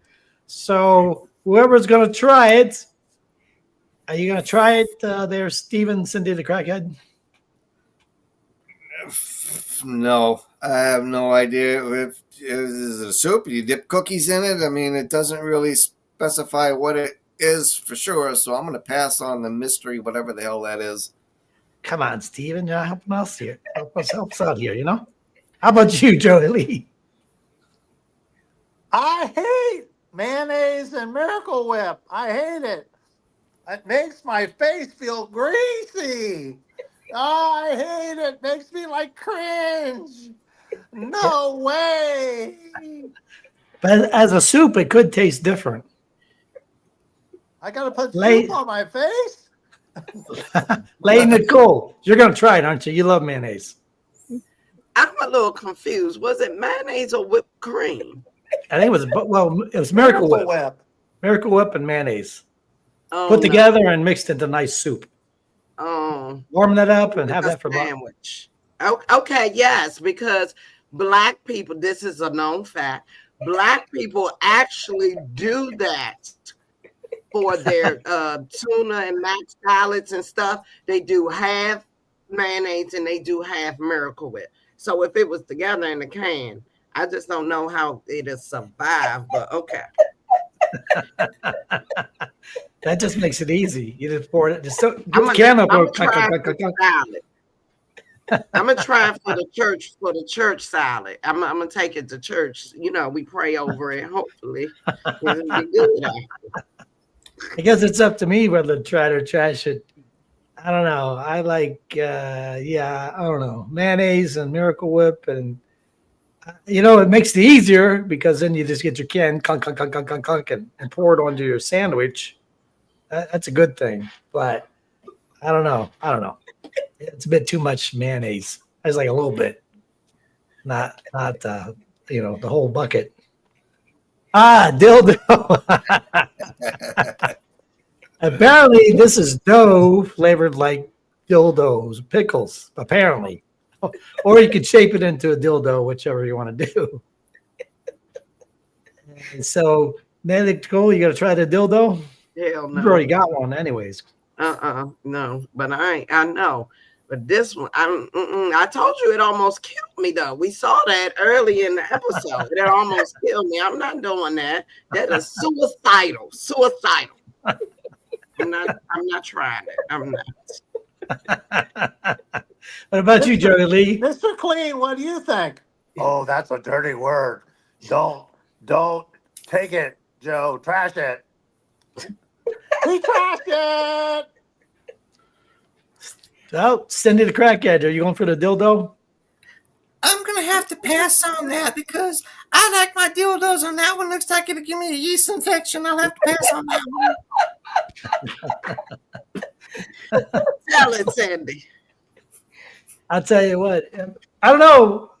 So whoever's going to try it, are you going to try it there, Steven, Cindy the Crackhead? No, I have no idea. If is it a soup? You dip cookies in it? I mean, it doesn't really specify what it is for sure. So I'm going to pass on the mystery, whatever the hell that is. Come on, Steven. You're helping us here. Help us out here, How about you, Joey Lee? I hate mayonnaise and Miracle Whip. I hate it. It makes my face feel greasy. Oh, I hate it. Makes me like cringe. No way. But as a soup, it could taste different. I gotta put Late- soup on my face? Lady Nicole, you're going to try it, aren't you? You love mayonnaise. I'm a little confused. Was it mayonnaise or whipped cream? I think it was Miracle Whip. Miracle Whip and mayonnaise. Oh, Put no. together and mixed into nice soup. Warm that up and have a that for lunch. sandwich. Okay, yes, because Black people, this is a known fact, Black people actually do that for their tuna and mac salads and stuff. They do half mayonnaise and they do half Miracle Whip. So if it was together in the can, I just don't know how it'll survive, but okay. That just makes it easy. You just pour it. Just I'm get the can up. gonna try for the salad. I'm gonna try for the church salad. I'm gonna take it to church. We pray over it. Hopefully, it'll be good. I guess it's up to me whether to try it or trash it. I don't know. I like, I don't know, mayonnaise and Miracle Whip, and it makes it easier because then you just get your can, clunk, and pour it onto your sandwich. That's a good thing, but I don't know. It's a bit too much mayonnaise. It's like a little bit, not the whole bucket. Dildo. Apparently, this is dough flavored like dildos, pickles. Apparently, or you could shape it into a dildo, whichever you want to do. And so, Nicole, you got to try the dildo. Hell no. You've already got one, anyways. No. But I know. But this one, I told you it almost killed me, though. We saw that early in the episode. It almost killed me. I'm not doing that. That is suicidal. I'm not trying it. I'm not. What about you, Joey Lee? Mr. Clean, what do you think? Oh, that's a dirty word. Don't take it, Joe. Trash it. We trashed it. Well, Cindy the crackhead, are you going for the dildo? I'm gonna have to pass on that because I like my dildos on that one. Looks like it'll give me a yeast infection. I'll have to pass on that one. Tell it, Sandy. I'll tell you what. I don't know.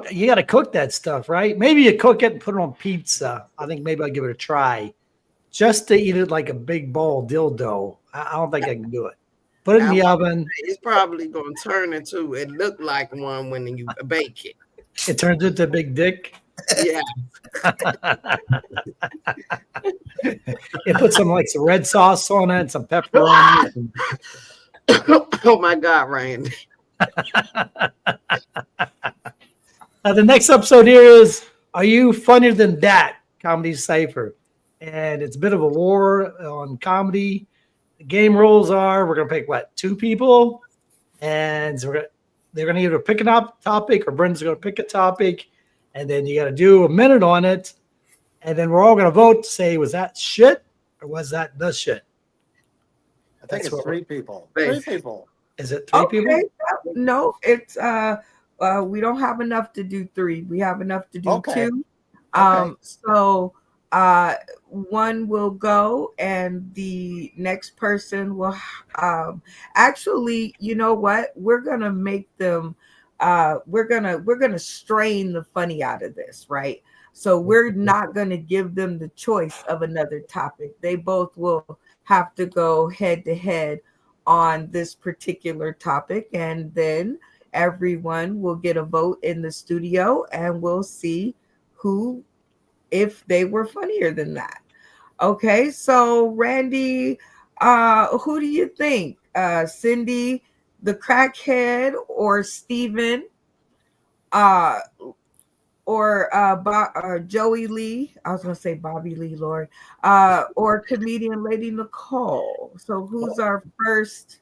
You got to cook that stuff, right? Maybe you cook it and put it on pizza. I think maybe I'll give it a try, just to eat it like a big ball dildo. I don't think I can do it. Put it in the oven. It's probably going to turn into it look like one when you bake it. It turns into a big dick. Yeah. It puts some red sauce on it, some pepperoni. Oh my God, Randy. The next episode here is Are You Funnier Than That? Comedy Cypher. And it's a bit of a war on comedy. The game rules are we're going to pick, 2 people? And so they're going to either pick a topic or Brendan's going to pick a topic. And then you got to do a minute on it. And then we're all going to vote to say, was that shit or was that the shit? I think That's it's 3 people. Thanks. 3 people. Is it 3 people? No, it's we don't have enough to do 3. We have enough to do Okay. 2. Okay. So one will go and the next person will actually, you know what? We're gonna make them we're gonna strain the funny out of this, right? So we're not gonna give them the choice of another topic. They both will have to go head to head on this particular topic, and then everyone will get a vote in the studio and we'll see if they were funnier than that. Okay, so Randy, who do you think? Cindy the crackhead or Steven? Or Joey Lee? I was gonna say Bobby Lee, Lord. Or comedian Lady Nicole. So who's our first?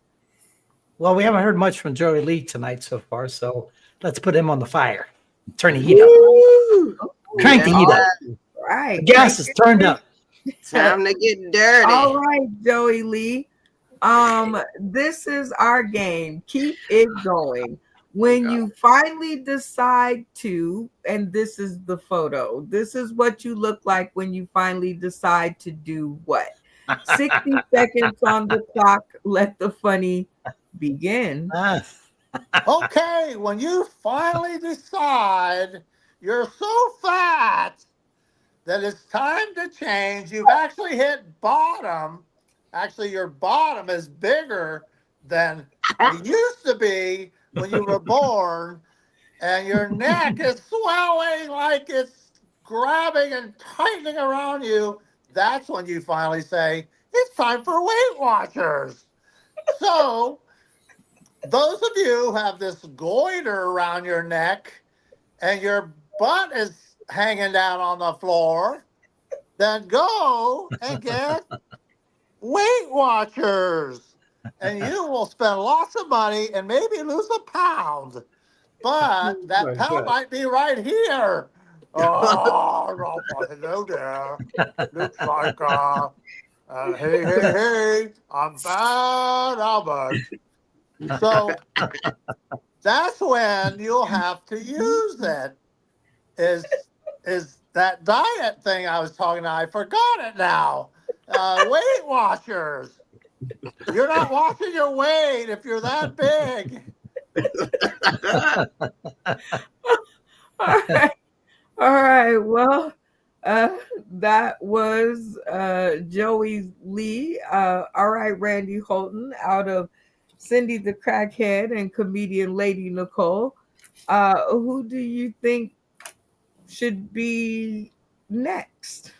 Well, we haven't heard much from Joey Lee tonight so far, so let's put him on the fire. Turn the heat up. Crank the heat up. Right. The gas is turned up. Time to get dirty. All right, Joey Lee. This is our game. Keep it going. When you finally decide to, and this is the photo, this is what you look like when you finally decide to do what? 60 seconds on the clock. Let the funny begin. Okay, when you finally decide you're so fat that it's time to change, you've actually hit bottom. Actually, your bottom is bigger than it used to be when you were born, and your neck is swelling like it's grabbing and tightening around you. That's when you finally say, it's time for Weight Watchers. So, those of you who have this goiter around your neck and your butt is hanging down on the floor, then go and get Weight Watchers. And you will spend lots of money and maybe lose a pound. But that pound might be right here. Oh, hello there. Looks like, hey, I'm fat, Albert. So that's when you'll have to use it. Is that diet thing I was talking about? I forgot it now. Weight Watchers. You're not watching your weight if you're that big. All right. Well, that was Joey Lee. All right, Randy Holton out of Cindy the Crackhead and comedian Lady Nicole. Who do you think should be next?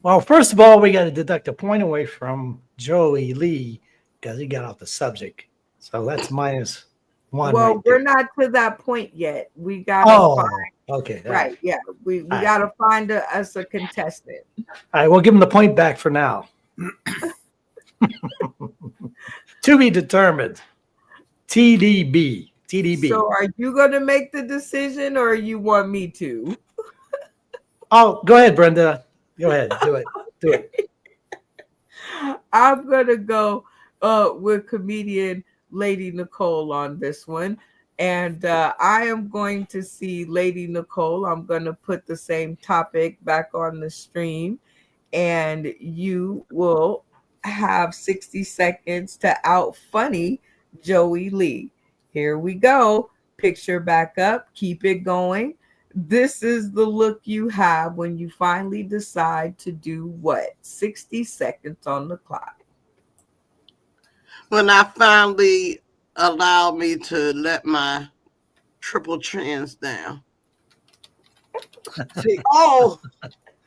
Well, first of all, we got to deduct a point away from Joey Lee because he got off the subject. So that's -1. Well, right we're there. not to that point yet. We got to find, okay. right. Yeah. We right. got to find us a contestant. All right, we'll give him the point back for now. To be determined. TDB. So are you going to make the decision or you want me to? Oh, go ahead, Brenda. Go ahead. Do it. I'm going to go with comedian Lady Nicole on this one. And I am going to see Lady Nicole. I'm going to put the same topic back on the stream, and you will have 60 seconds to out funny Joey Lee. Here we go. Picture back up. Keep it going. This is the look you have when you finally decide to do what? 60 seconds on the clock. When I finally allowed me to let my triple chins down. See,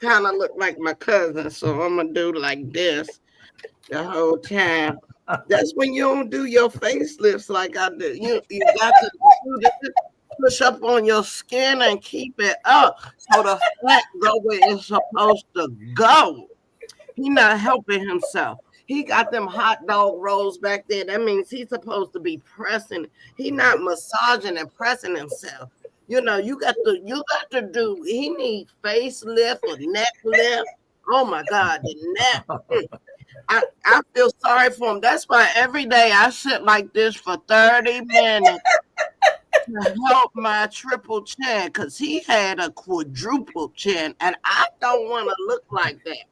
kind of look like my cousin, so I'm gonna do like this the whole time. That's when you don't do your facelifts like I do. You got to do this, push up on your skin and keep it up so the fat go where it's supposed to go. He not helping himself. He got them hot dog rolls back there. That means he's supposed to be pressing. He not massaging and pressing himself. You know, you got to do. He need facelift or neck lift. Oh my God, the neck. I feel sorry for him. That's why every day I sit like this for 30 minutes to help my triple chin, because he had a quadruple chin, and I don't want to look like that.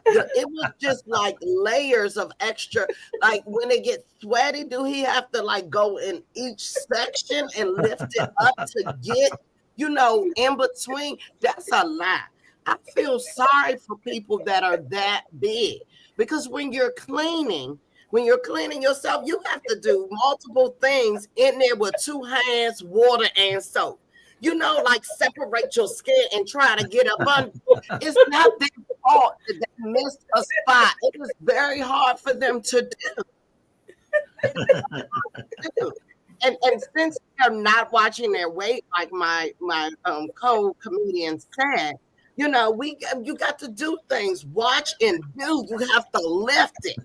It was just like layers of extra. Like when it gets sweaty, do he have to like go in each section and lift it up to get, in between? That's a lot. I feel sorry for people that are that big, because when you're cleaning yourself, you have to do multiple things in there with 2 hands, water, and soap. Like separate your skin and try to get up under. It's not their fault that they missed a spot. It was very hard for them to do. And since they're not watching their weight, like my co-comedian said, you got to do things. Watch and do. You have to lift it.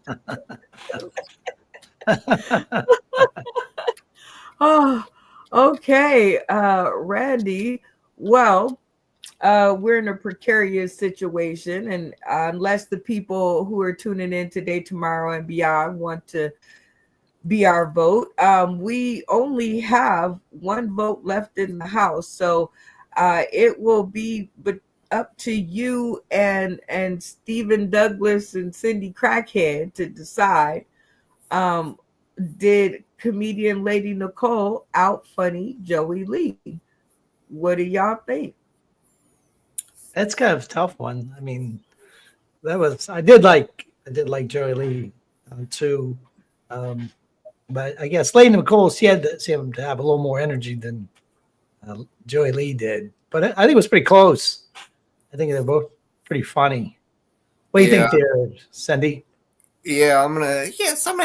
Oh, okay, Randy. Well, we're in a precarious situation, and unless the people who are tuning in today, tomorrow, and beyond want to be our vote, we only have 1 vote left in the House, so it will be up to you and Stephen Douglas and Cindy Crackhead to decide. Did comedian Lady Nicole out funny Joey Lee? What do y'all think? That's kind of a tough one. I mean, I did like Joey Lee too, but I guess Lady Nicole, she seemed to have a little more energy than Joey Lee did. But I think it was pretty close. I think they're both pretty funny. What do you think there, Cindy? Yeah, I'm gonna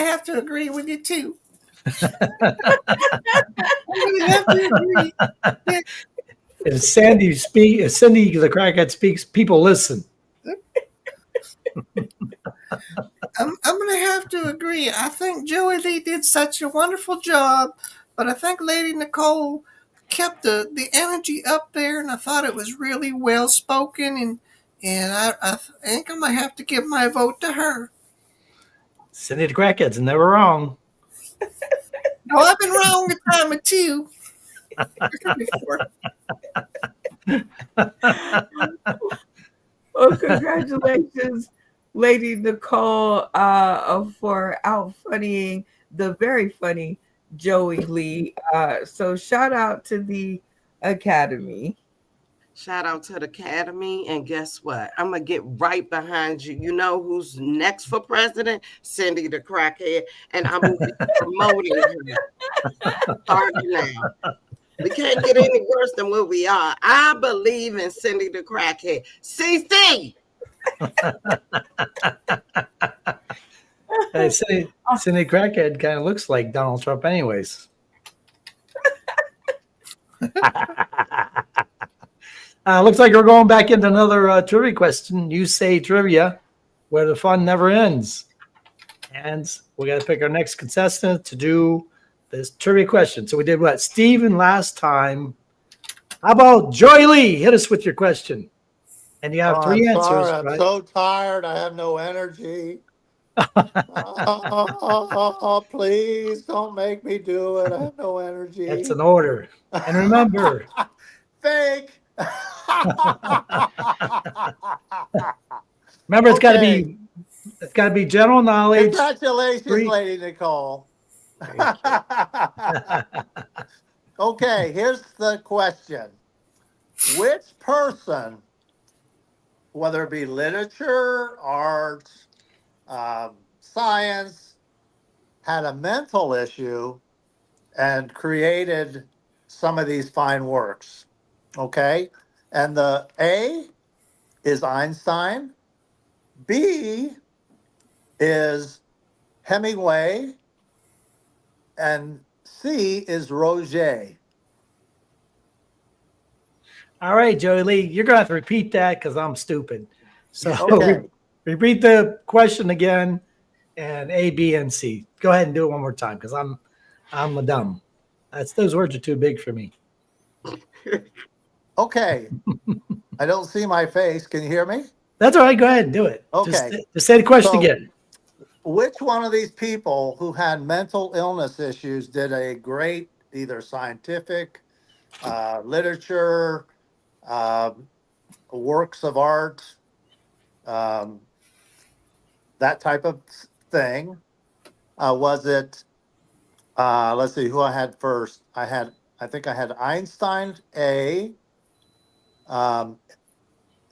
have to agree with you too. I'm gonna have to agree. If Cindy the crackhead speaks, people listen. I'm gonna have to agree. I think Joey Lee did such a wonderful job, but I think Lady Nicole kept the energy up there, and I thought it was really well spoken, and I think I'm gonna have to give my vote to her. Cindy the crackhead's never wrong. No, I've been wrong a time or two. Well, congratulations, Lady Nicole, for out funnying the very funny Joey Lee. So shout out to the Academy. Shout out to the Academy. And guess what? I'm going to get right behind you. You know who's next for president? Cindy the Crackhead. And I'm going to be promoting her. Starting now. We can't get any worse than what we are. I believe in Cindy the Crackhead. CC! Hey, Cindy Crackhead kind of looks like Donald Trump anyways. Looks like we're going back into another trivia question. You say trivia, where the fun never ends. And we got to pick our next contestant to do this trivia question. So we did what? Steven last time. How about Joey Lee? Hit us with your question. And you have 3 answers. I'm right? so tired. I have no energy. Please don't make me do it. I have no energy. It's an order. And remember, Fake. remember, it's Okay. got to be general knowledge. Congratulations, Three- Lady Nicole. Thank you. Okay, here's the question. Which person, whether it be literature, art, science, had a mental issue and created some of these fine works? Okay, and the A is Einstein, B is Hemingway, and C is Roget. All right, Joey Lee, you're going to have to repeat that because I'm stupid. So Okay. repeat the question again, and A, B, and C. Go ahead and do it one more time because I'm a dumb. Those words are too big for me. Okay. I don't see my face. Can you hear me? That's all right. Go ahead and do it. Okay. Just say the question So- again. Which one of these people who had mental illness issues did a great either scientific, literature, works of art, that type of thing? Was it, let's see who I had first. I think I had Einstein A,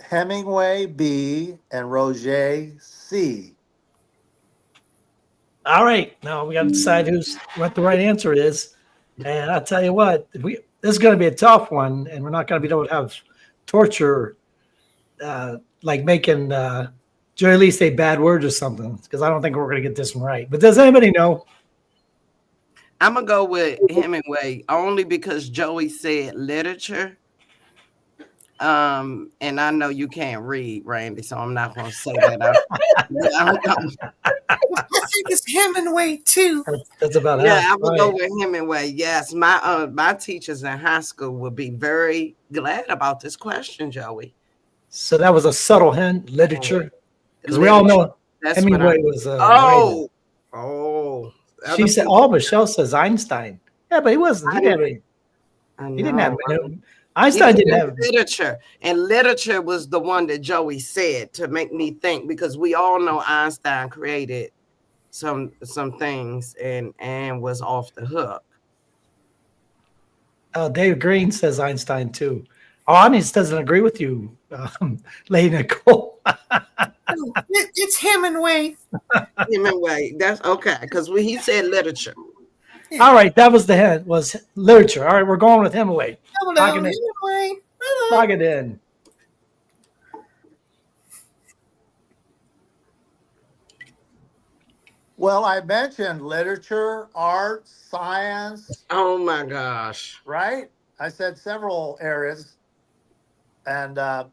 Hemingway B, and Roget C. All right. Now we got to decide what the right answer is. And I'll tell you what, this is going to be a tough one, and we're not going to be able to have torture, like making Joey Lee say bad words or something, because I don't think we're going to get this one right. But does anybody know? I'm gonna go with Hemingway only because Joey said literature. And I know you can't read, Randy, so I'm not gonna say that. I think it's Hemingway too. That's about Yeah, half I would right. go with Hemingway. Yes, my teachers in high school would be very glad about this question, Joey. So that was a subtle hint, literature, because we all know That's Hemingway what was. She said, "Oh, Michelle says Einstein." Yeah, but he wasn't. He didn't have. Einstein didn't have. literature, and literature was the one that Joey said to make me think, because we all know Einstein created some things and was off the hook. David Green says Einstein too. Honest doesn't agree with you, Lady Nicole. It's Hemingway. Hemingway, that's okay, because he said literature. All right, that was the hint. Was literature. All right, we're going with Hemingway. Lock it in. Hemingway. Lock it in. Well, I mentioned literature, art, science, Oh my gosh. right? I said several areas. And of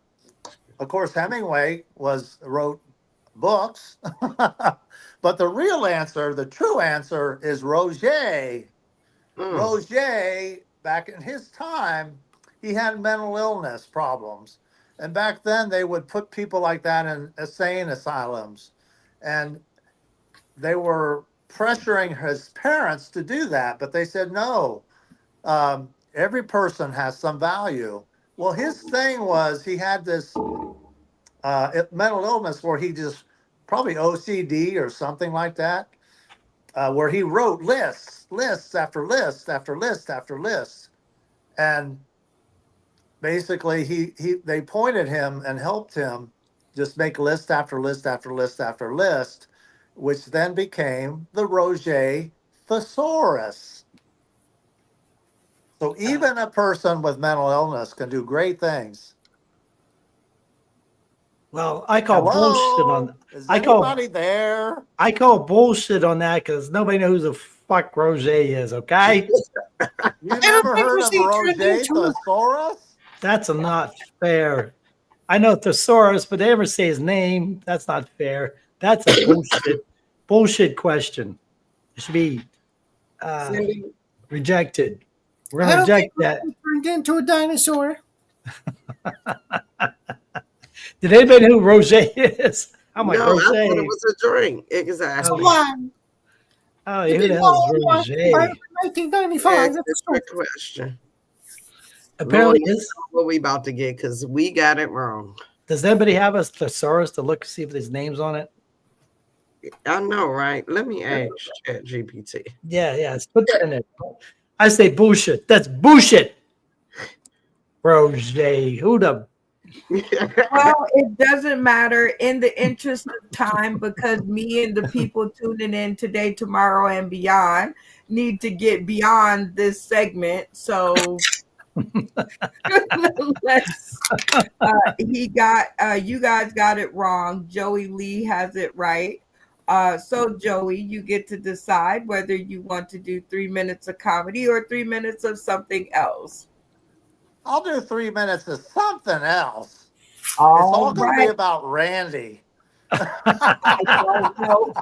course, Hemingway wrote books. But the real answer, the true answer is Roget. Roget, back in his time, he had mental illness problems. And back then, they would put people like that in insane asylums. And they were pressuring his parents to do that, but they said, no, every person has some value. Well, his thing was he had this mental illness where he just, probably OCD or something like that, where he wrote lists after list after list after list. And basically they pointed him and helped him just make list after list after list after list, which then became the Roget thesaurus. So even a person with mental illness can do great things. Well, I call bullshit on. Is I call- anybody there? I call bullshit on that because nobody knows who the fuck Roget is. Okay, You never heard of think Roget Roget too. thesaurus? that's not fair. I know thesaurus, but they ever say his name. That's not fair. That's a bullshit question. It should be Cindy, rejected. We're I gonna don't reject think that. he turned into a dinosaur. Did anybody know who Roget is? Oh my No, I thought rosé. it was a drink. Exactly. One. Oh, You who did the hell is one. rosé? 1995. Ask That's a trick question. Apparently, Lord knows what we about to get because we got it wrong. does anybody have a thesaurus to look see if there's names on it? I know, right? Let me ask ChatGPT. Yeah, let's put that in there. I say bullshit. That's bullshit. Rosé. Who the? Well, it doesn't matter in the interest of time because me and the people tuning in today, tomorrow, and beyond need to get beyond this segment. So let's. You guys got it wrong. Joey Lee has it right. So Joey, you get to decide whether you want to do 3 minutes of comedy or 3 minutes of something else. I'll do 3 minutes of something else. It's All all going to be right. about Randy. I don't know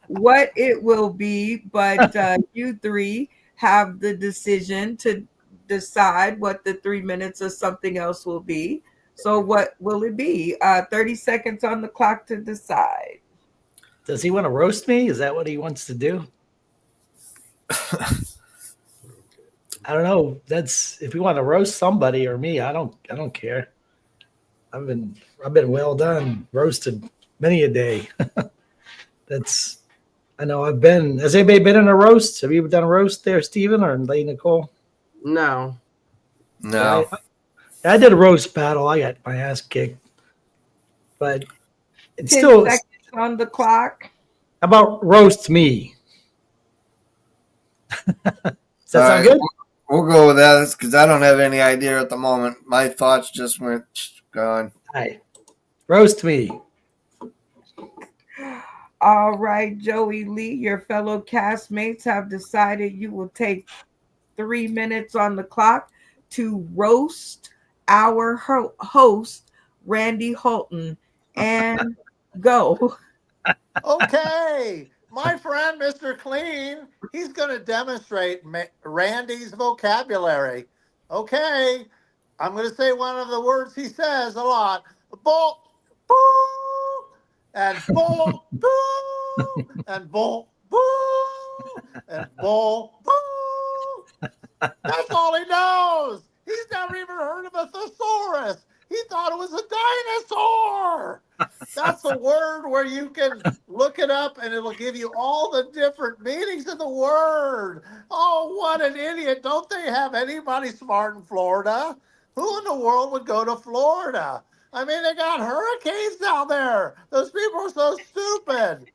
what it will be, but you three have the decision to decide what the 3 minutes of something else will be. So what will it be? 30 seconds on the clock to decide. Does he want to roast me? Is that what he wants to do? I don't know. That's if we want to roast somebody or me. I don't care. I've been well done, roasted many a day. That's I know I've been. Has anybody been in a roast? Have you done a roast there, Stephen or Lady Nicole? No. No. I did a roast battle. I got my ass kicked, but it's 10 still. seconds on the clock. How about roast me? Does that sound All right, good? We'll go with that because I don't have any idea at the moment. My thoughts just went gone. All right. Roast me. All right, Joey Lee, your fellow castmates have decided you will take 3 minutes on the clock to roast our host, Randy Holton, and go. Okay. My friend, Mr. Clean, he's going to demonstrate Randy's vocabulary. Okay. I'm going to say one of the words he says a lot. Bull, boo, and bull, boo, and bull, boo, and bull, boo. That's all he knows. He's never even heard of a thesaurus. He thought it was a dinosaur. That's a word where you can look it up and it'll give you all the different meanings of the word. Oh, what an idiot. Don't they have anybody smart in Florida? Who in the world would go to Florida? I mean, they got hurricanes down there. Those people are so stupid.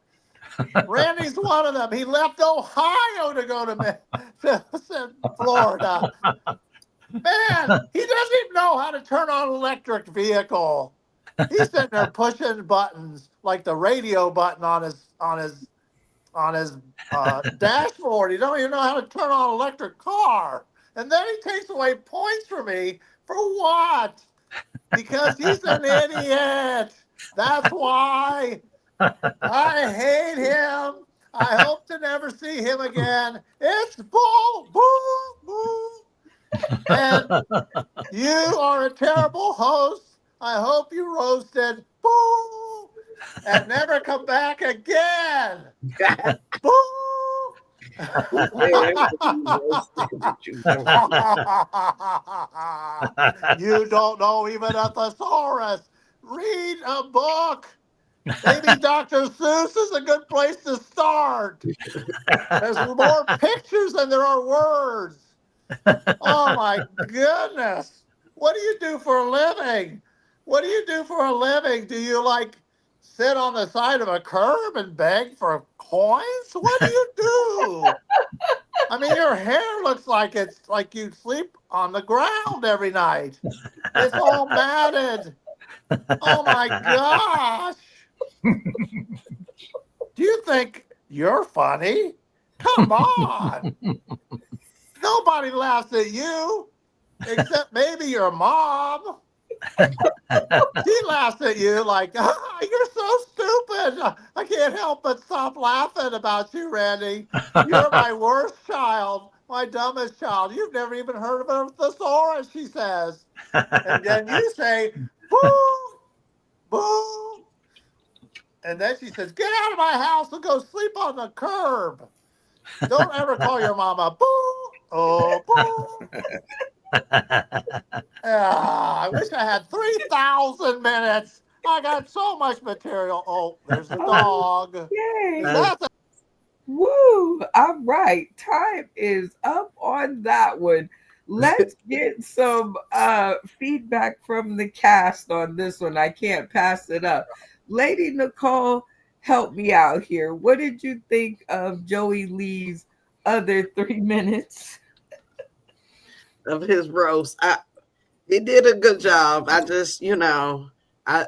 Randy's one of them. He left Ohio to go to Florida. Man, he doesn't even know how to turn on an electric vehicle. He's sitting there pushing buttons like the radio button on his dashboard. He don't even know how to turn on an electric car. And then he takes away points from me for what? Because he's an idiot. That's why. I hate him. I hope to never see him again. It's bull, boo, boo. And you are a terrible host. I hope you roasted. Boo! And never come back again. Boo! You don't know even a thesaurus. Read a book. Maybe Dr. Seuss is a good place to start. There's more pictures than there are words. Oh my goodness. What do you do for a living? What do you do for a living? Do you like sit on the side of a curb and beg for coins? What do you do? I mean, your hair looks like it's like you sleep on the ground every night. It's all matted. Oh my gosh. Do you think you're funny? Come on. Nobody laughs at you except maybe your mom. She laughs at you like, you're so stupid. I can't help but stop laughing about you, Randy. You're my worst child, my dumbest child. You've never even heard of a thesaurus, she says. And then you say, boo, boo. And then she says, "Get out of my house and go sleep on the curb. Don't ever call your mama. Boo! Oh, boo!" I wish I had 3,000 minutes. I got so much material. Oh, there's the dog. Yay. That's Woo! All right, time is up on that one. Let's get some feedback from the cast on this one. I can't pass it up. Lady Nicole, help me out here. What did you think of Joey Lee's other 3 minutes? Of his roast. He did a good job. I just, I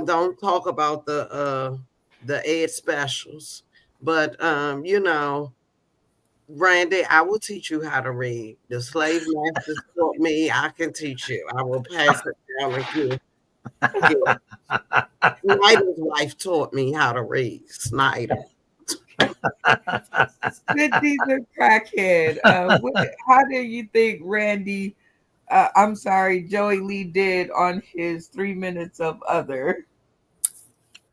don't talk about the Ed specials, but Randy, I will teach you how to read. The slave masters taught me. I can teach you. I will pass it down to you. Yeah. Snyder's wife taught me how to read. Snyder. Cindy the crackhead. How do you think Randy? I'm sorry, Joey Lee did on his 3 minutes of other?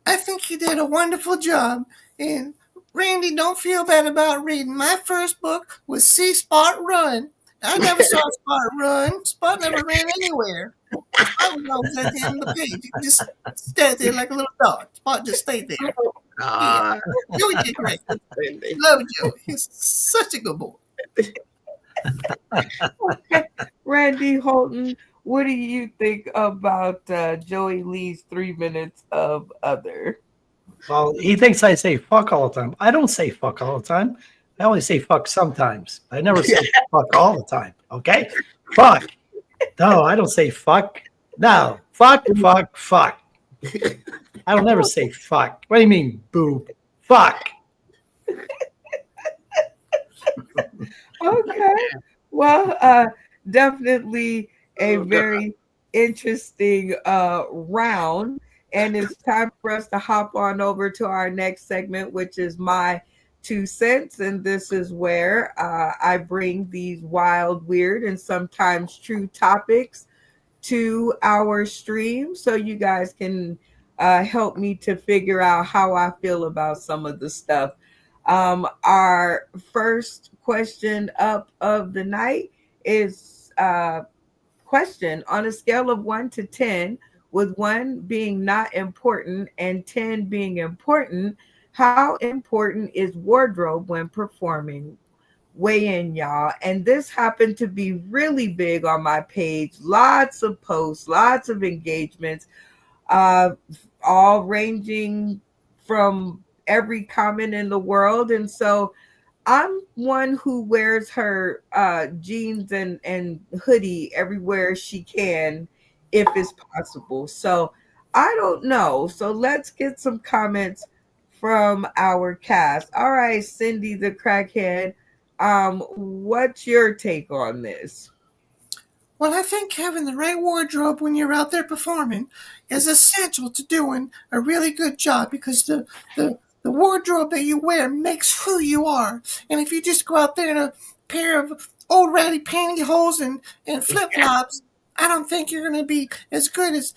I think he did a wonderful job. And Randy, don't feel bad about reading. My first book was See Spot Run. I never saw Spot run. Spot never ran anywhere. Spot was always at the end of the page. He just stayed there like a little dog. Spot just stayed there. Yeah. Joey did great. Love Joey. He's such a good boy. Randy Holton, what do you think about Joey Lee's 3 minutes of other? Well, he thinks I say fuck all the time. I don't say fuck all the time. I only say fuck sometimes. I never say fuck all the time. Okay? Fuck. No, I don't say fuck. No. Fuck. I don't never say fuck. What do you mean, boob? Fuck. Okay. Well, definitely a very interesting round. And it's time for us to hop on over to our next segment, which is My 2 Cents. And this is where I bring these wild, weird, and sometimes true topics to our stream so you guys can help me to figure out how I feel about some of the stuff. Our first question up of the night is question on a scale of 1 to 10, with 1 being not important and 10 being important, how important is wardrobe when performing? Weigh in, y'all. And this happened to be really big on my page. Lots of posts, lots of engagements, all ranging from every comment in the world. And so I'm one who wears her jeans and hoodie everywhere she can, if it's possible. So I don't know. So let's get some comments from our cast. All right, Cindy the crackhead, what's your take on this? Well, I think having the right wardrobe when you're out there performing is essential to doing a really good job, because the wardrobe that you wear makes who you are. And if you just go out there in a pair of old ratty pantyhose and flip-flops, I don't think you're going to be as good as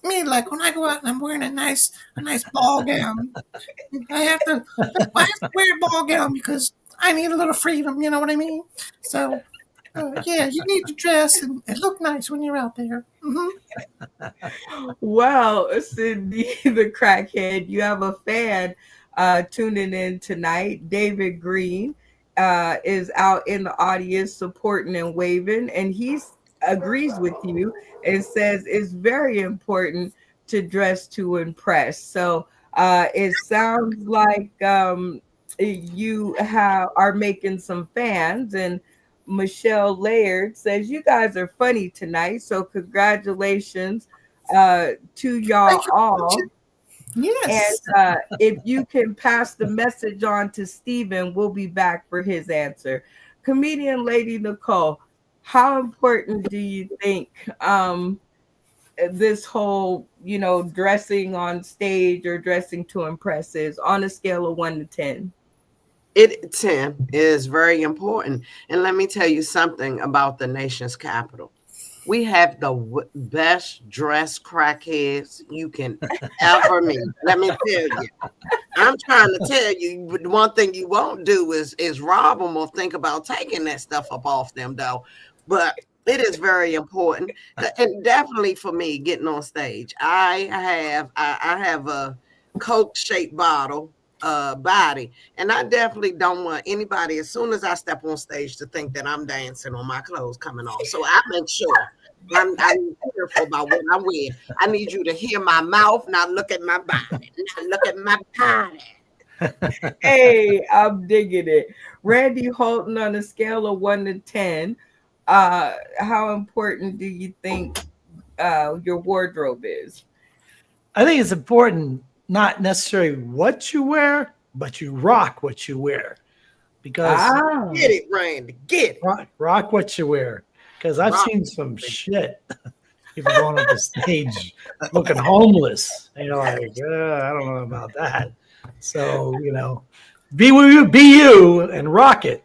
me. Like when I go out and I'm wearing a nice ball gown, I have to wear a ball gown because I need a little freedom. You know what I mean? So, yeah, you need to dress and look nice when you're out there. Mm-hmm. Well, Cindy the crackhead, you have a fan tuning in tonight. David Green is out in the audience supporting and waving, and he agrees with you and says it's very important to dress to impress. So it sounds like you are making some fans. And Michelle Laird says you guys are funny tonight, so congratulations to y'all all. Yes. And if you can pass the message on to Steven, we'll be back for his answer. Comedian Lady Nicole, how important do you think this whole, dressing on stage or dressing to impress is on a scale of 1 to 10? 10 is very important. And let me tell you something about the nation's capital. We have the best dressed crackheads you can ever meet. Let me tell you. I'm trying to tell you, but one thing you won't do is rob them or think about taking that stuff up off them, though. But it is very important, and definitely for me getting on stage. I have a Coke shaped bottle body, and I definitely don't want anybody as soon as I step on stage to think that I'm dancing on my clothes coming off. So I make sure I'm careful about what I wear. I need you to hear my mouth, not look at my body, not look at my body. Hey, I'm digging it. Randy Holton, on a scale of 1 to 10, how important do you think your wardrobe is? I think it's important, not necessarily what you wear, but you rock what you wear. Because Get it, Randy. Get it. rock what you wear. Because I've Rock seen some shit. People going up the stage looking homeless. You know, like, I don't know about that. So, you know, be you and rock it.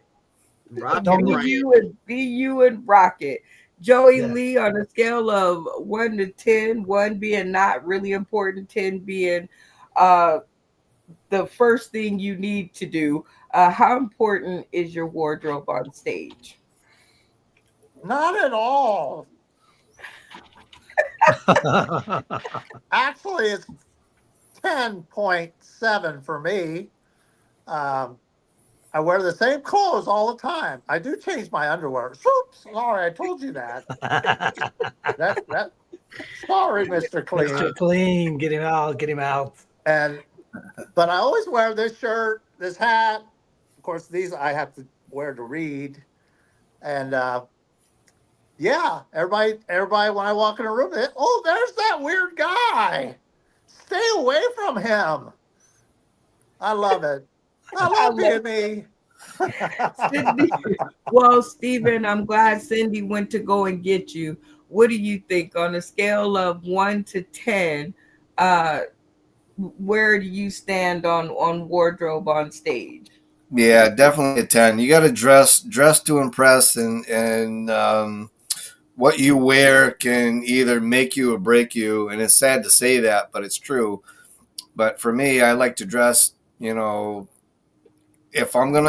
Rock Don't it, look- Randy. Be you and rock it. Joey Yeah. Lee, on a scale of 1 to 10, 1 being not really important, 10 being the first thing you need to do. How important is your wardrobe on stage? Not at all. Actually, it's 10.7 for me. I wear the same clothes all the time. I do change my underwear. Oops, sorry, I told you that. That sorry, Mr. Clean. Mr. Clean, get him out. And but I always wear this shirt, this hat. Of course, these I have to wear to read. And yeah, everybody when I walk in a room, oh, there's that weird guy. Stay away from him. I love it. I love being me. Cindy, well, Stephen, I'm glad Cindy went to go and get you. What do you think on a scale of 1 to 10? Where do you stand on wardrobe on stage? Yeah, definitely a 10. You got to dress to impress, and what you wear can either make you or break you. And it's sad to say that, but it's true. But for me, I like to dress, you know, if I'm going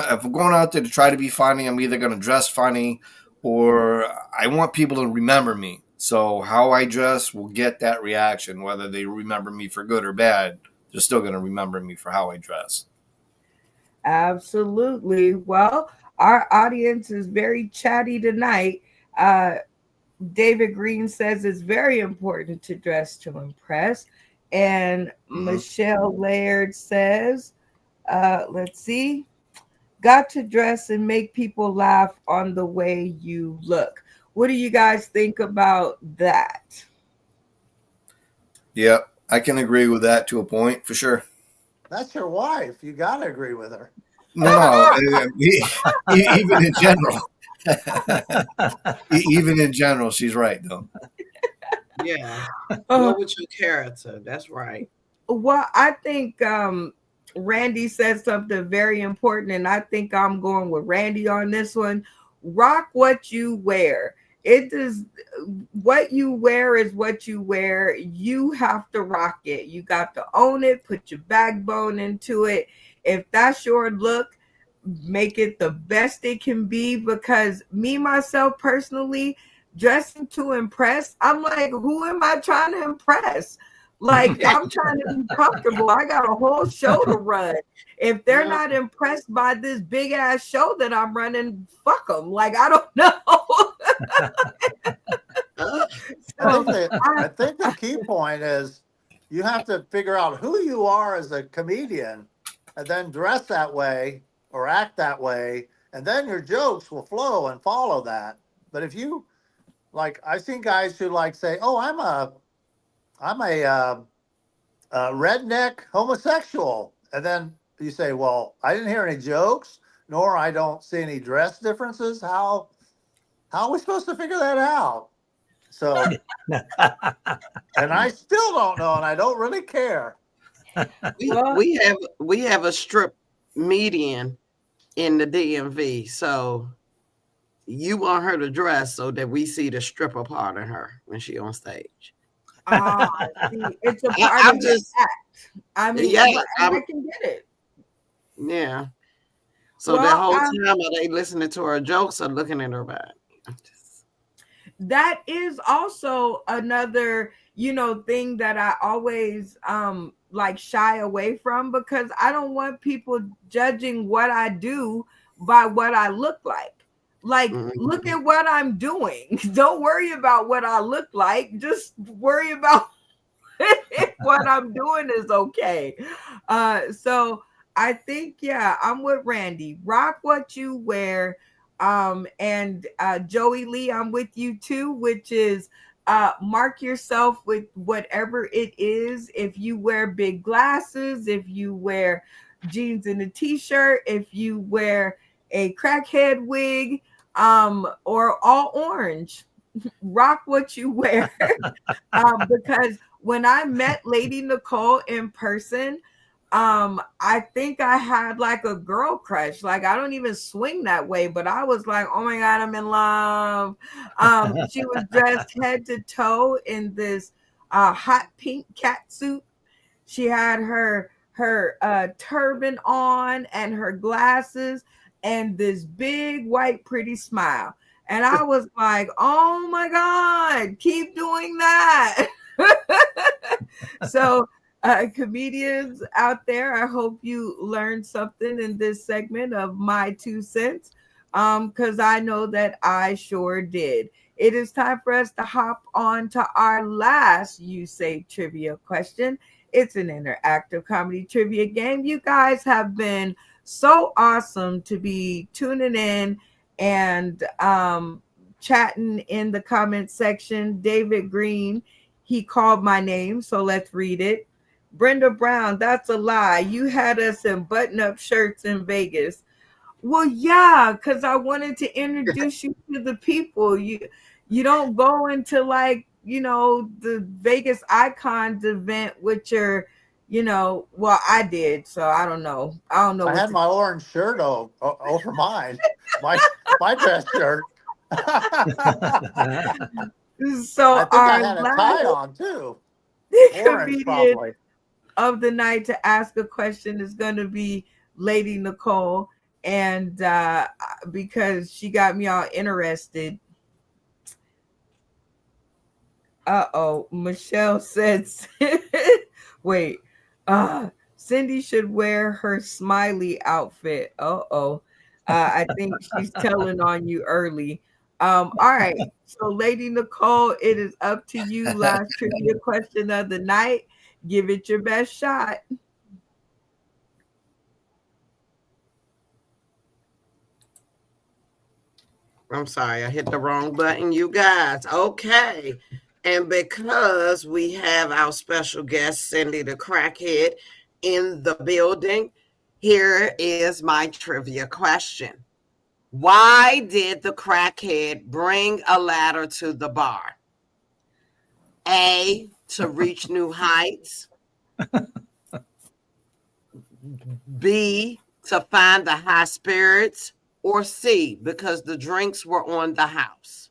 out there to try to be funny, I'm either gonna dress funny or I want people to remember me. So how I dress will get that reaction, whether they remember me for good or bad. They're still gonna remember me for how I dress. Absolutely. Well, our audience is very chatty tonight. David Green says it's very important to dress to impress. And Michelle Laird says, let's see, got to dress and make people laugh on the way you look. What do you guys think about that? Yeah, I can agree with that to a point for sure. That's your wife. You gotta agree with her. No, even in general. Even in general, she's right though. Yeah. Go with your character. That's right. Well, I think Randy said something very important, and I think I'm going with Randy on this one. Rock what you wear. It is what you wear is what you wear. You have to rock it. You got to own it, put your backbone into it. If that's your look, make it the best it can be, because me, myself personally, dressing to impress, I'm like, who am I trying to impress? Like, I'm trying to be comfortable. I got a whole show to run. If they're not impressed by this big ass show that I'm running, fuck them. Like, I don't know. I think the key point is you have to figure out who you are as a comedian and then dress that way or act that way, and then your jokes will flow and follow that. But if you, like, I've seen guys who like say, oh, I'm a redneck homosexual. And then you say, well, I didn't hear any jokes, nor I don't see any dress differences. How are we supposed to figure that out? So, and I still don't know, and I don't really care. We have a strip median in the DMV, so you want her to dress so that we see the stripper part of her when she on stage. See, it's a part I'm of just, the act. I mean, yeah, I can get it. yeah. So the Well, whole time are they listening to her jokes or looking at her body? that is also another, thing that I always like shy away from, because I don't want people judging what I do by what I look like. Like, look at what I'm doing. Don't worry about what I look like. Just worry about if what I'm doing is okay. So I think, yeah, I'm with Randy. Rock what you wear. And Joey Lee, I'm with you too, which is mark yourself with whatever it is. If you wear big glasses, if you wear jeans and a t-shirt, if you wear a crackhead wig, or all orange, rock what you wear. Because when I met Lady Nicole in person, I think I had like a girl crush. Like, I don't even swing that way, but I was like, oh my God, I'm in love. She was dressed head to toe in this hot pink cat suit. She had her turban on and her glasses and this big white pretty smile. And I was like, oh my God, keep doing that. So comedians out there, I hope you learned something in this segment of My 2 Cents, because I know that I sure did. It is time for us to hop on to our last You Say trivia question. It's an interactive comedy trivia game. You guys have been so awesome to be tuning in and chatting in the comment section. David Green, he called my name, so let's read it. Brenda Brown, that's a lie. You had us in button-up shirts in Vegas. Well, yeah, because I wanted to introduce you to the people. You don't go into like, the Vegas Icons event with your, well, I did, so I don't know. I don't know. I had my orange shirt over mine, my dress shirt. So I think I had a tie on too. Orange, comedian probably. of the night to ask a question is going to be Lady Nicole, and because she got me all interested. Michelle said, wait, Cindy should wear her smiley outfit. I think she's telling on you early. All right, so Lady Nicole, it is up to you. Last trivia question of the night. Give it your best shot. I'm sorry, I hit the wrong button, you guys. Okay. And because we have our special guest, Cindy the Crackhead, in the building, here is my trivia question. Why did the crackhead bring a ladder to the bar? A, to reach new heights. B, to find the high spirits. Or C, because the drinks were on the house.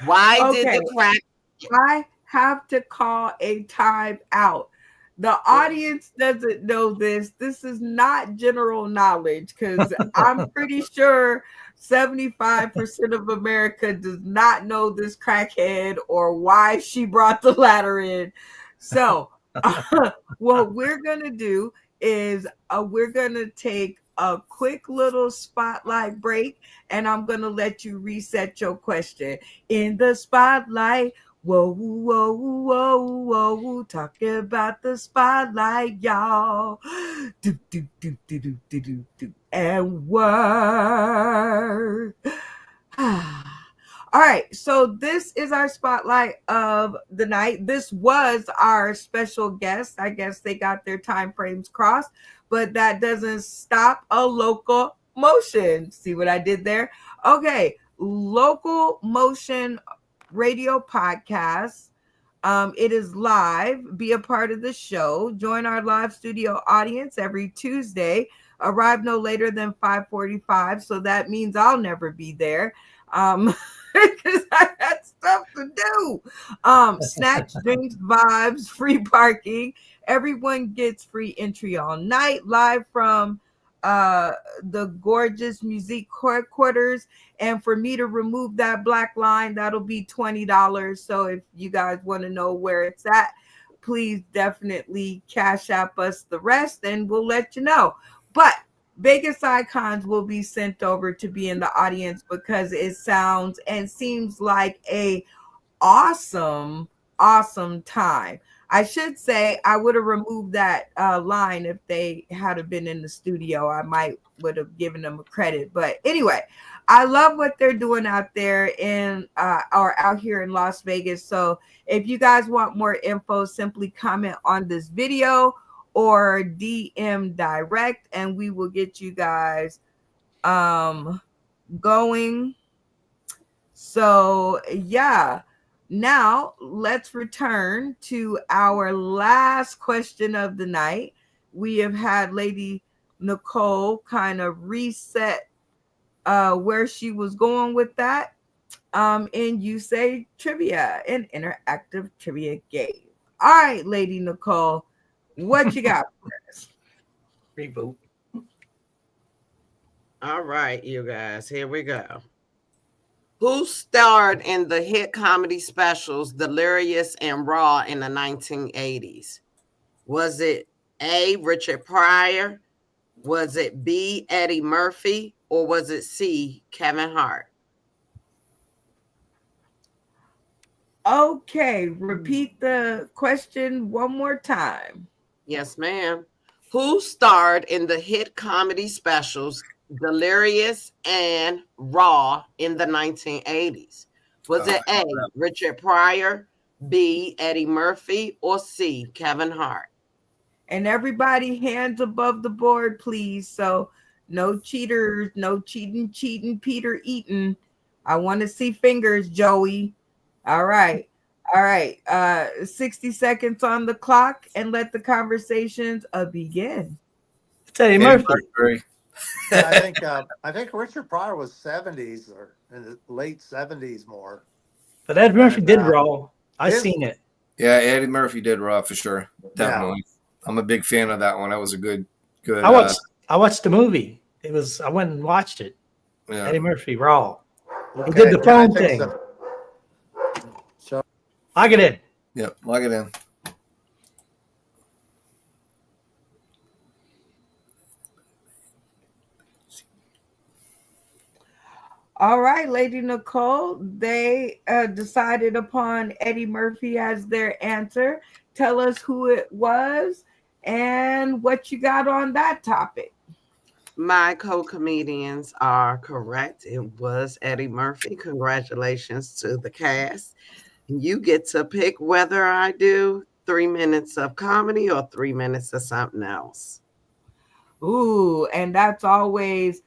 Why did the crack? I have to call a time out. The audience doesn't know this. This is not general knowledge, because I'm pretty sure 75% of America does not know this crackhead or why she brought the ladder in. So what we're going to do is we're going to take a quick little spotlight break, and I'm going to let you reset your question. In the spotlight, whoa, whoa, whoa, whoa, talking about the spotlight, y'all. Do, do, do, do, do, do, do, do, and word. All right, so this is our spotlight of the night. This was our special guest. I guess they got their time frames crossed, but that doesn't stop a local motion. See what I did there? Okay, Local Motion Radio podcast. It is live. Be a part of the show. Join our live studio audience every Tuesday Arrive no later than 5:45. So that means I'll never be there. Because I had stuff to do. Snacks, drinks, vibes, free parking. Everyone gets free entry all night, live from the gorgeous music headquarters. And for me to remove that black line, that'll be $20. So if you guys want to know where it's at, please definitely cash app us the rest and we'll let you know. But Vegas Icons will be sent over to be in the audience because it sounds and seems like a awesome time. I should say I would have removed that line if they had been in the studio. I might would have given them a credit. But anyway, I love what they're doing out there in or out here in Las Vegas. So if you guys want more info, simply comment on this video or DM direct and we will get you guys going. So yeah, now let's return to our last question of the night. We have had Lady Nicole kind of reset where she was going with that and you say trivia, an interactive trivia game. All right, Lady Nicole, what you got for us? Reboot. All right, you guys, here we go. Who starred in the hit comedy specials Delirious and Raw in the 1980s? Was it A, Richard Pryor? Was it B, Eddie Murphy? Or was it C, Kevin Hart? Okay, repeat the question one more time. Yes, ma'am. Who starred in the hit comedy specials Delirious and Raw in the 1980s? Was it A, Richard Pryor, B, Eddie Murphy, or C, Kevin Hart? And everybody, hands above the board, please. So no cheaters, no cheating, Peter Eaton. I want to see fingers, Joey. All right. 60 seconds on the clock and let the conversations begin. It's Eddie Murphy. I think Richard Pryor was 70s or in the late 70s more. But Eddie Murphy And, did Raw. I seen it. Yeah, Eddie Murphy did Raw for sure. Definitely. Yeah. I'm a big fan of that one. That was a good. I watched the movie. I went and watched it. Yeah. Eddie Murphy Raw. Okay. He did the phone thing. So lock it in. Yep, lock it in. All right, Lady Nicole, they decided upon Eddie Murphy as their answer. Tell us who it was and what you got on that topic. My co-comedians are correct. It was Eddie Murphy. Congratulations to the cast. You get to pick whether I do 3 minutes of comedy or 3 minutes of something else. Ooh, and that's always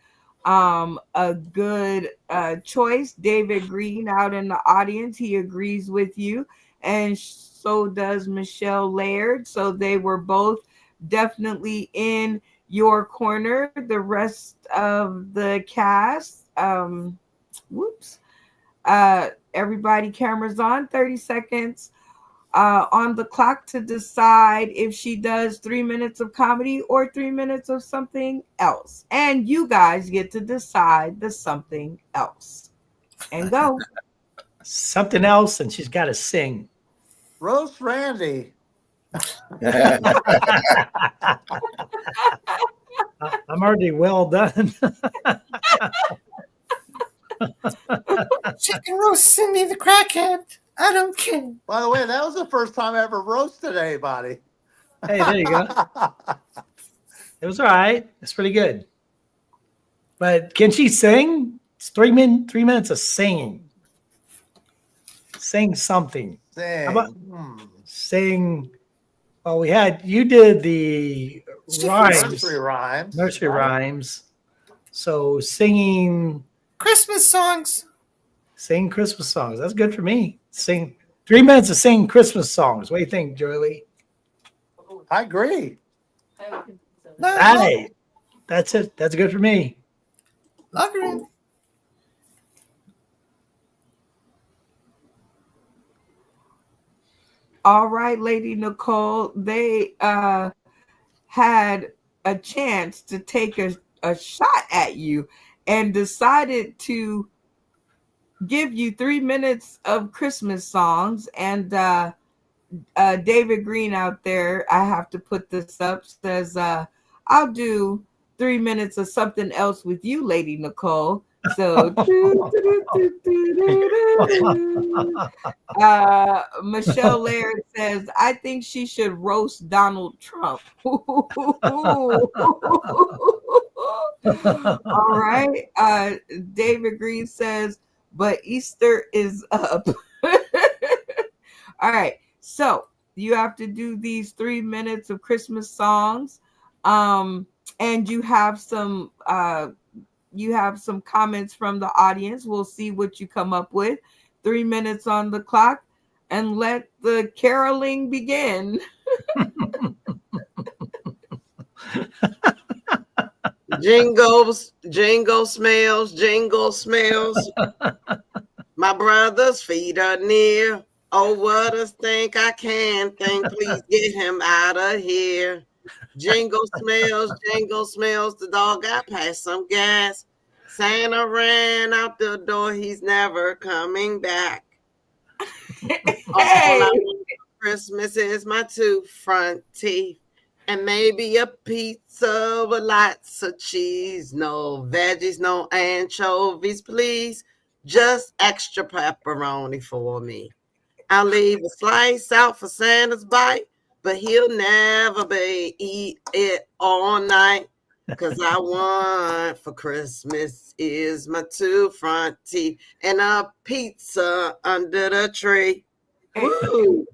a good choice. David Green out in the audience, he agrees with you, and so does Michelle Laird. So they were both definitely in your corner. The rest of the cast, everybody, cameras on. 30 seconds on the clock to decide if she does 3 minutes of comedy or 3 minutes of something else. And you guys get to decide the something else. And go. Something else, and she's got to sing. Roast Randy. I'm already well done. Chicken roast Cindy the crackhead. I don't care. By the way, that was the first time I ever roasted anybody. Hey, there you go. It was all right. It's pretty good. But can she sing? It's 3 minutes of singing. Sing something. Sing. How about sing? Well, you did the rhymes. Nursery rhymes. So singing Christmas songs. Sing Christmas songs. That's good for me. Sing 3 minutes of singing Christmas songs. What do you think, Jolie? I agree. Hey, That's it. That's good for me. Lock her in. All right, Lady Nicole. They had a chance to take a shot at you and decided to give you 3 minutes of Christmas songs. And David Green out there, I have to put this up, says, I'll do 3 minutes of something else with you, Lady Nicole. So Michelle Laird says, I think she should roast Donald Trump. All right. David Green says, but Easter is up. All right. So you have to do these 3 minutes of Christmas songs. And you have some comments from the audience. We'll see what you come up with. 3 minutes on the clock, and let the caroling begin. Jingles, jingle smells, jingle smells. My brother's feet are near. Oh, what a stink, I can't think. Please get him out of here. Jingle smells, the dog got past some gas. Santa ran out the door, he's never coming back. All I want for Christmas is my 2 front teeth. And maybe a pizza with lots of cheese. No veggies, no anchovies, please. Just extra pepperoni for me. I'll leave a slice out for Santa's bite, but he'll never eat it all night. Because I want for Christmas is my 2 front teeth and a pizza under the tree. Woo!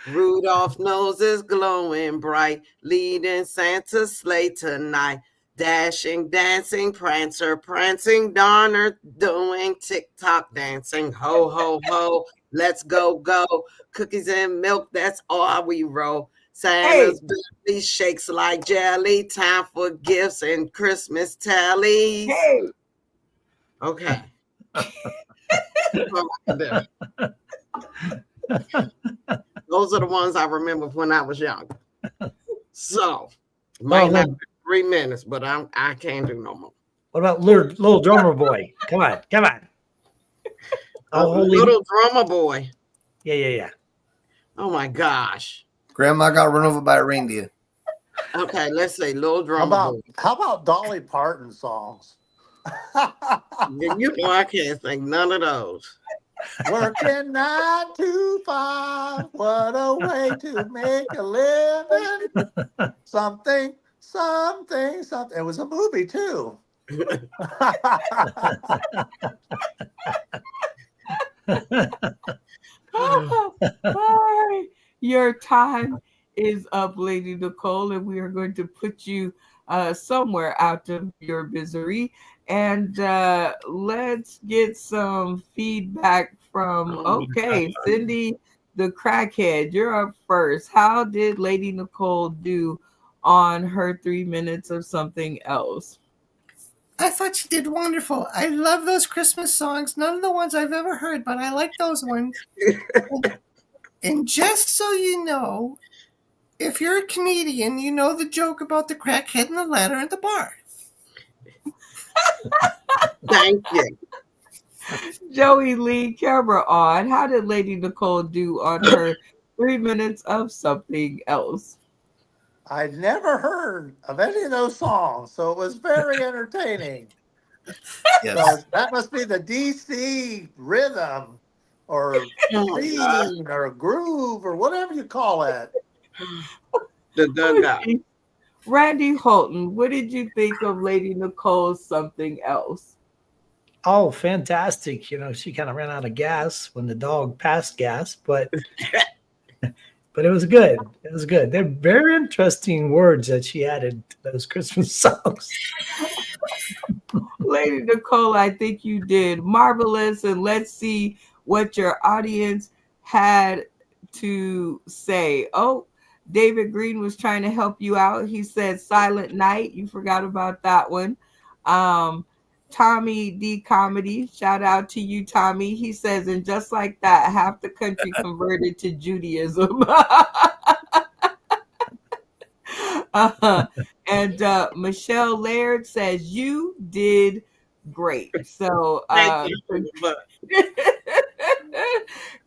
Rudolph nose is glowing bright, leading Santa's sleigh tonight. Dashing, dancing, Prancer, prancing, Donner, doing TikTok dancing. Ho, ho, ho, let's go, go. Cookies and milk, that's all we roll. Santa's belly shakes like jelly. Time for gifts and Christmas tallies. Hey. Okay. Those are the ones I remember when I was young. So, might not be 3 minutes, but I can't do no more. What about little drummer boy? Come on. Oh, little drummer boy. Yeah. Oh my gosh. Grandma got run over by a reindeer. Okay, let's say little drummer boy. How about Dolly Parton songs? You know I can't sing none of those. Working 9 to 5, what a way to make a living. Something. It was a movie too. Your time is up, Lady Nicole, and we are going to put you somewhere out of your misery. And let's get some feedback from, Cindy the Crackhead. You're up first. How did Lady Nicole do on her 3 minutes of something else? I thought she did wonderful. I love those Christmas songs. None of the ones I've ever heard, but I like those ones. And just so you know, if you're a comedian, you know the joke about the crackhead and the ladder at the bar. Thank you. Joey Lee, camera on. How did Lady Nicole do on her 3 minutes of something else? I'd never heard of any of those songs, so it was very entertaining. Yes. So that must be the DC rhythm or scene or groove or whatever you call it. The dugout. Randy Holton, what did you think of Lady Nicole's something else? Oh, fantastic. She kind of ran out of gas when the dog passed gas, but it was good. It was good. They're very interesting words that she added to those Christmas songs. Lady Nicole, I think you did marvelous. And let's see what your audience had to say. Oh, David Green was trying to help you out. He said Silent Night. You forgot about that one. Tommy D Comedy, shout out to you, Tommy. He says, and just like that, half the country converted to Judaism. And Michelle Laird says, you did great. So Thank you.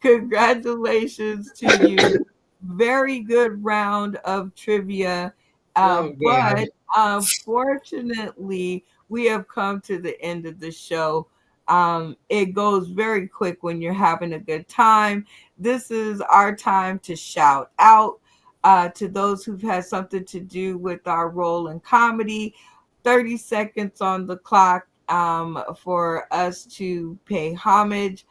congratulations to you. Very good round of trivia. Oh, yeah. But unfortunately, we have come to the end of the show. It goes very quick when you're having a good time. This is our time to shout out to those who've had something to do with our role in comedy. 30 seconds on the clock for us to pay homage.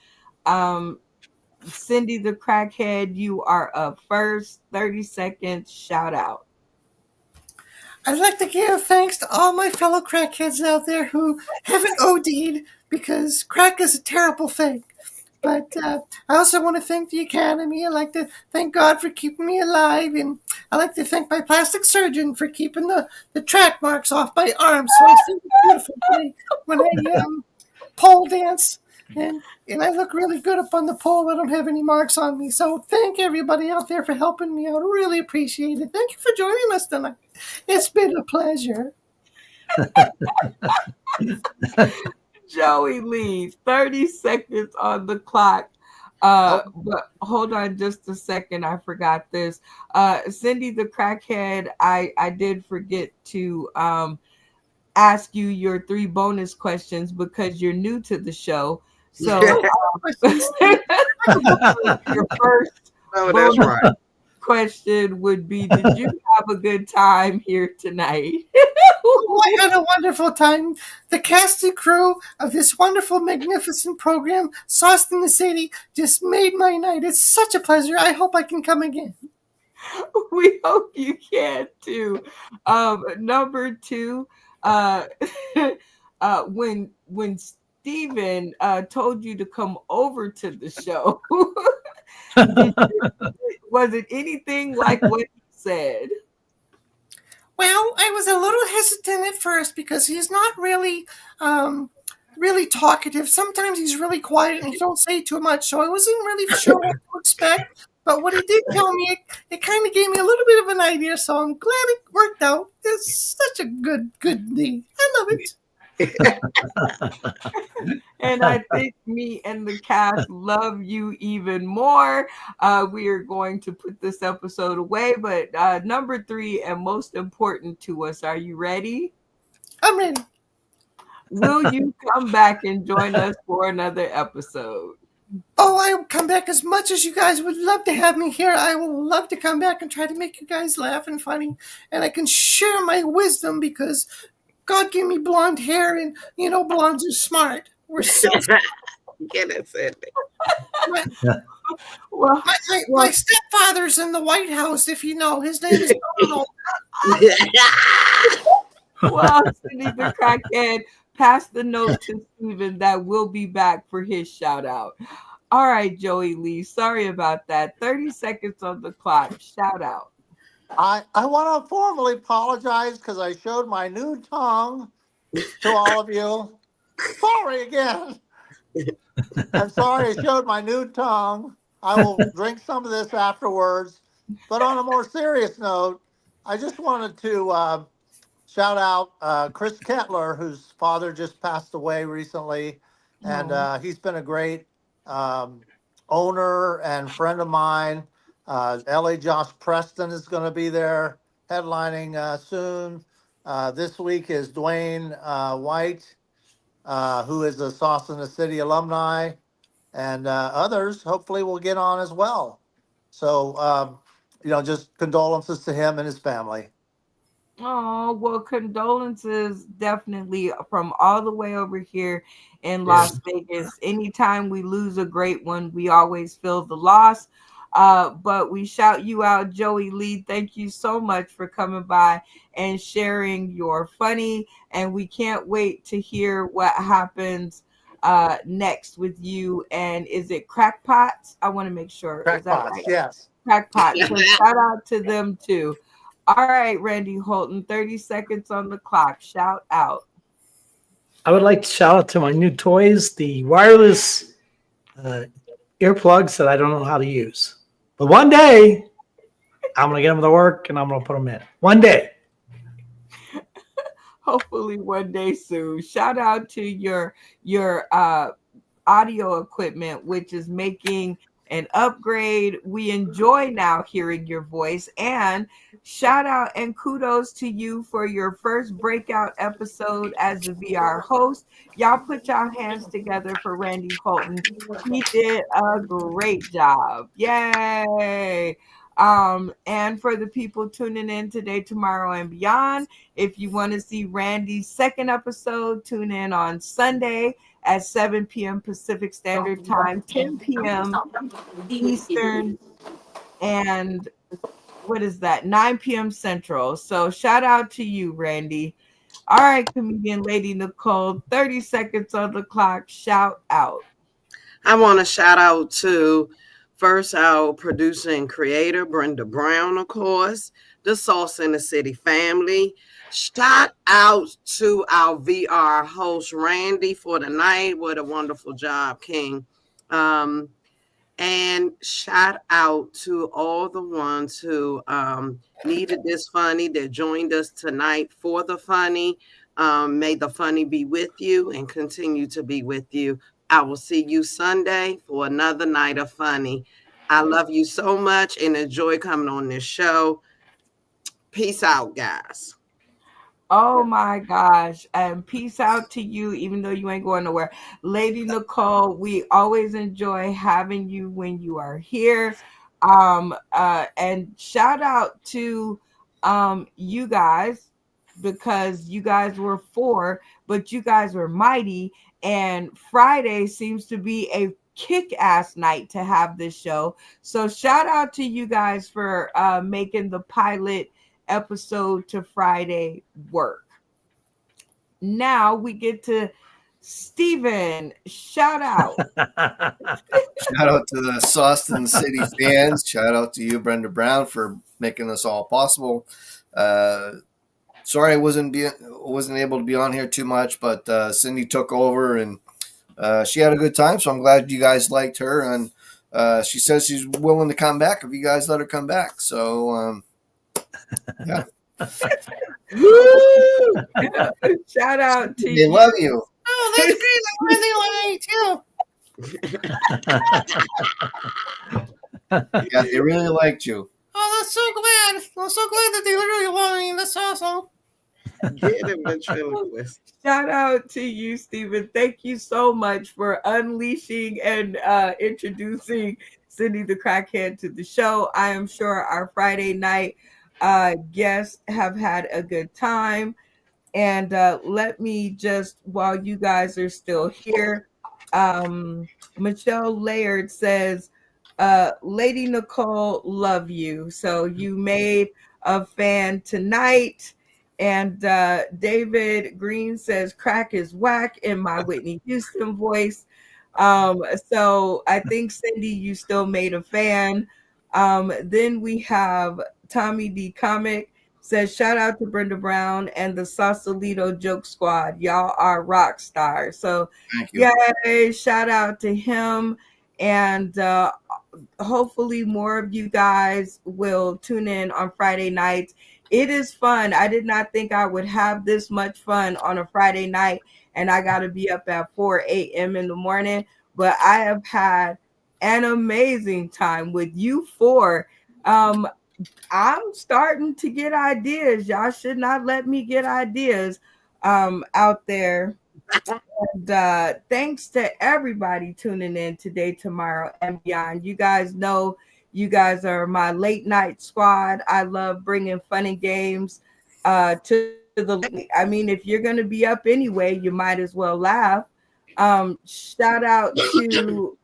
Cindy the Crackhead, you are up first. 30 seconds, shout out. I'd like to give thanks to all my fellow crackheads out there who haven't OD'd, because crack is a terrible thing. But I also want to thank the Academy. I'd like to thank God for keeping me alive. And I'd like to thank my plastic surgeon for keeping the track marks off my arms, so I feel beautiful when I pole dance. And I look really good up on the pole. I don't have any marks on me. So thank everybody out there for helping me out. I really appreciate it. Thank you for joining us tonight. It's been a pleasure. Joey Lee, 30 seconds on the clock. But hold on just a second. I forgot this. Cindy the Crackhead, I did forget to ask you your 3 bonus questions because you're new to the show. So your first Oh, that's bonus right. question would be, did you have a good time here tonight? Oh, I had a wonderful time. The cast and crew of this wonderful, magnificent program, Sauce in the City, just made my night. It's such a pleasure. I hope I can come again. We hope you can too. Number 2, when Steven told you to come over to the show, was it anything like what he said? Well, I was a little hesitant at first because he's not really talkative. Sometimes he's really quiet and he don't say too much, so I wasn't really sure what to expect. But what he did tell me, it kind of gave me a little bit of an idea, so I'm glad it worked out. It's such a good thing. I love it. And I think me and the cast love you even more. We are going to put this episode away, but number 3 and most important to us, are you ready? I'm ready. Will you come back and join us for another episode? Oh, I will come back as much as you guys would love to have me here. I will love to come back and try to make you guys laugh and funny. And I can share my wisdom because God gave me blonde hair, and blondes are smart. We're so Get it, Cindy. Well, my stepfather's in the White House, if you know. His name is Donald. well, Cindy the Crackhead, pass the note to Steven that will be back for his shout out. All right, Joey Lee, sorry about that. 30 seconds on the clock. Shout out. I want to formally apologize because I showed my new tongue to all of you. Sorry again. I'm sorry I showed my new tongue. I will drink some of this afterwards. But on a more serious note, I just wanted to shout out Chris Kettler, whose father just passed away recently. And he's been a great owner and friend of mine. LA Josh Preston is going to be there headlining soon. This week is Dwayne White, who is a Sauce in the City alumni, and others hopefully will get on as well. So, just condolences to him and his family. Oh, well, condolences definitely from all the way over here in Las Vegas. Anytime we lose a great one, we always feel the loss. But we shout you out, Joey Lee. Thank you so much for coming by and sharing your funny. And we can't wait to hear what happens next with you. And is it Crackpots? I want to make sure. Is that Crackpots, right? yes. Crackpot. So shout out to them too. All right, Randy Holton, 30 seconds on the clock. Shout out. I would like to shout out to my new toys, the wireless earplugs that I don't know how to use. But one day, I'm going to get them to work and I'm going to put them in. One day. Hopefully one day soon. Shout out to your audio equipment, which is making an upgrade. We enjoy now hearing your voice. And shout out and kudos to you for your first breakout episode as the VR host. Y'all put y'all hands together for Randy Holton. He did a great job. Yay. And for the people tuning in today, tomorrow, and beyond, if you want to see Randy's second episode, tune in on Sunday at 7 p.m. Pacific Standard Time, 10 p.m. Eastern, and 9 p.m. Central. So shout out to you, Randy. All right, comedian Lady Nicole, 30 seconds on the clock. Shout out. I want to shout out to first our producer and creator, Brenda Brown, of course, the Sauce in the City family. Shout out to our VR host, Randy, for the night. What a wonderful job, King. And shout out to all the ones who needed this funny that joined us tonight for the funny. May the funny be with you and continue to be with you. I will see you Sunday for another night of funny. I love you so much and enjoy coming on this show. Peace out, guys. Oh my gosh. And peace out to you, even though you ain't going nowhere. Lady Nicole, we always enjoy having you when you are here. And shout out to you guys, because you guys were 4, but you guys were mighty. And Friday seems to be a kick-ass night to have this show. So shout out to you guys for making the pilot episode to Friday work. Now we get to Steven. Shout out. Shout out to the Saucon City fans. Shout out to you, Brenda Brown, for making this all possible. Sorry I wasn't able to be on here too much, but Cindy took over and she had a good time. So I'm glad you guys liked her, and she says she's willing to come back if you guys let her come back. So yeah. Shout out to They you. love you. Oh, that's great. I'm really too. Yeah, they really liked you. Oh, that's so glad. I'm so glad that they really want me. That's awesome. Get him ventriloquist. Shout out to you, Stephen. Thank you so much for unleashing and introducing Cindy the Crackhead to the show. I am sure our Friday night guests have had a good time. And let me just, while you guys are still here, Michelle Laird says, Lady Nicole, love you. So you made a fan tonight. And David Green says, crack is whack in my Whitney Houston voice. So I think, Cindy, you still made a fan. Then we have Tommy D. Comic says, shout out to Brenda Brown and the Sausalito Joke Squad. Y'all are rock stars. So Thank you. yay, shout out to him. And hopefully more of you guys will tune in on Friday nights. It is fun. I did not think I would have this much fun on a Friday night, and I got to be up at 4 a.m. in the morning. But I have had an amazing time with you 4. I'm starting to get ideas. Y'all should not let me get ideas out there. And thanks to everybody tuning in today, tomorrow, and beyond. You guys know you guys are my late night squad. I love bringing fun and games to the. I mean, if you're going to be up anyway, you might as well laugh. Shout out to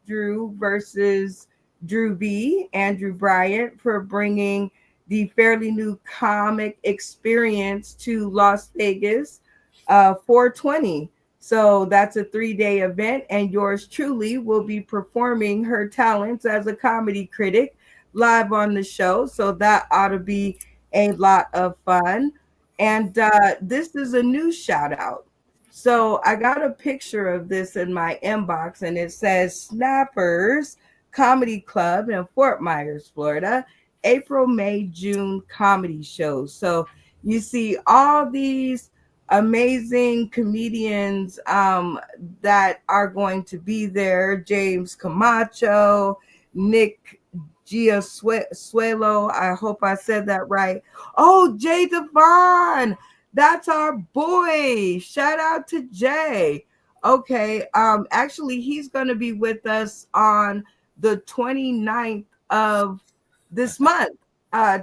Andrew versus Drew B, Andrew Bryant, for bringing the fairly new comic experience to Las Vegas 420. So that's a 3-day event, and yours truly will be performing her talents as a comedy critic live on the show. So that ought to be a lot of fun. And this is a new shout out. So I got a picture of this in my inbox, and it says Snappers Comedy Club in Fort Myers, Florida, April, May, June comedy shows. So you see all these amazing comedians that are going to be there. James Camacho, Nick Giasuelo. I hope I said that right. Oh, Jay Devon. That's our boy. Shout out to Jay. Okay. Actually, he's going to be with us on the 29th of this month,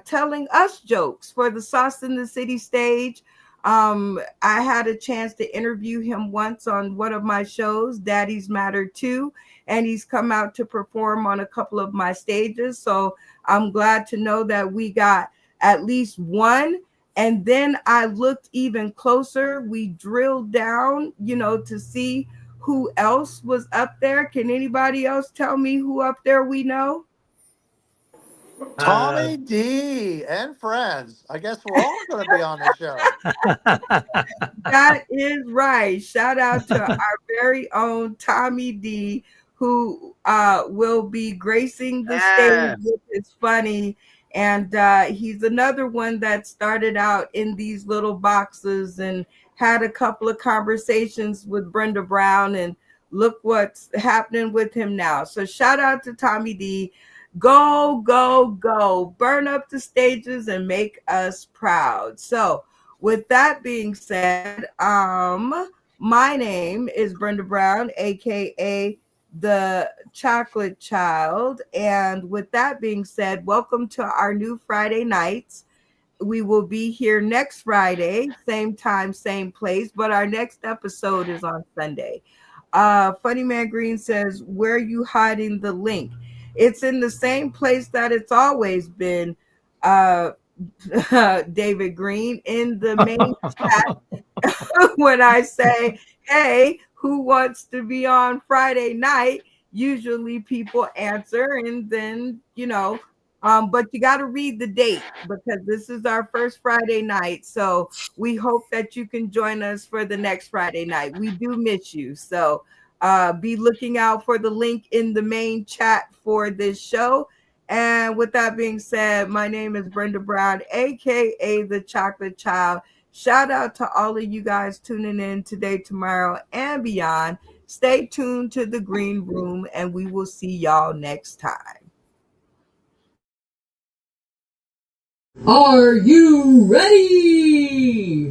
telling us jokes for the Sauce in the City stage. I had a chance to interview him once on one of my shows, Daddy's Matter 2, and he's come out to perform on a couple of my stages. So I'm glad to know that we got at least one. And then I looked even closer. We drilled down, to see who else was up there. Can anybody else tell me who up there we know? Tommy D and friends. I guess we're all going to be on the show. That is right. Shout out to our very own Tommy D, who will be gracing the stage with his funny. And he's another one that started out in these little boxes and had a couple of conversations with Brenda Brown, and look what's happening with him now. So shout out to Tommy D. Go, go, go. Burn up the stages and make us proud. So with that being said, my name is Brenda Brown, aka the Chocolate Child. And with that being said, welcome to our new Friday nights. We will be here next Friday, same time, same place, but our next episode is on Sunday. Funny Man Green says, where are you hiding the link? It's in the same place that it's always been, David Green, in the main chat. When I say, hey, who wants to be on Friday night? Usually people answer, and then, but you got to read the date, because this is our first Friday night. So we hope that you can join us for the next Friday night. We do miss you. So be looking out for the link in the main chat for this show. And with that being said, my name is Brenda Brown, aka the Chocolate Child. Shout out to all of you guys tuning in today, tomorrow, and beyond. Stay tuned to the Green Room, and we will see y'all next time. Are you ready?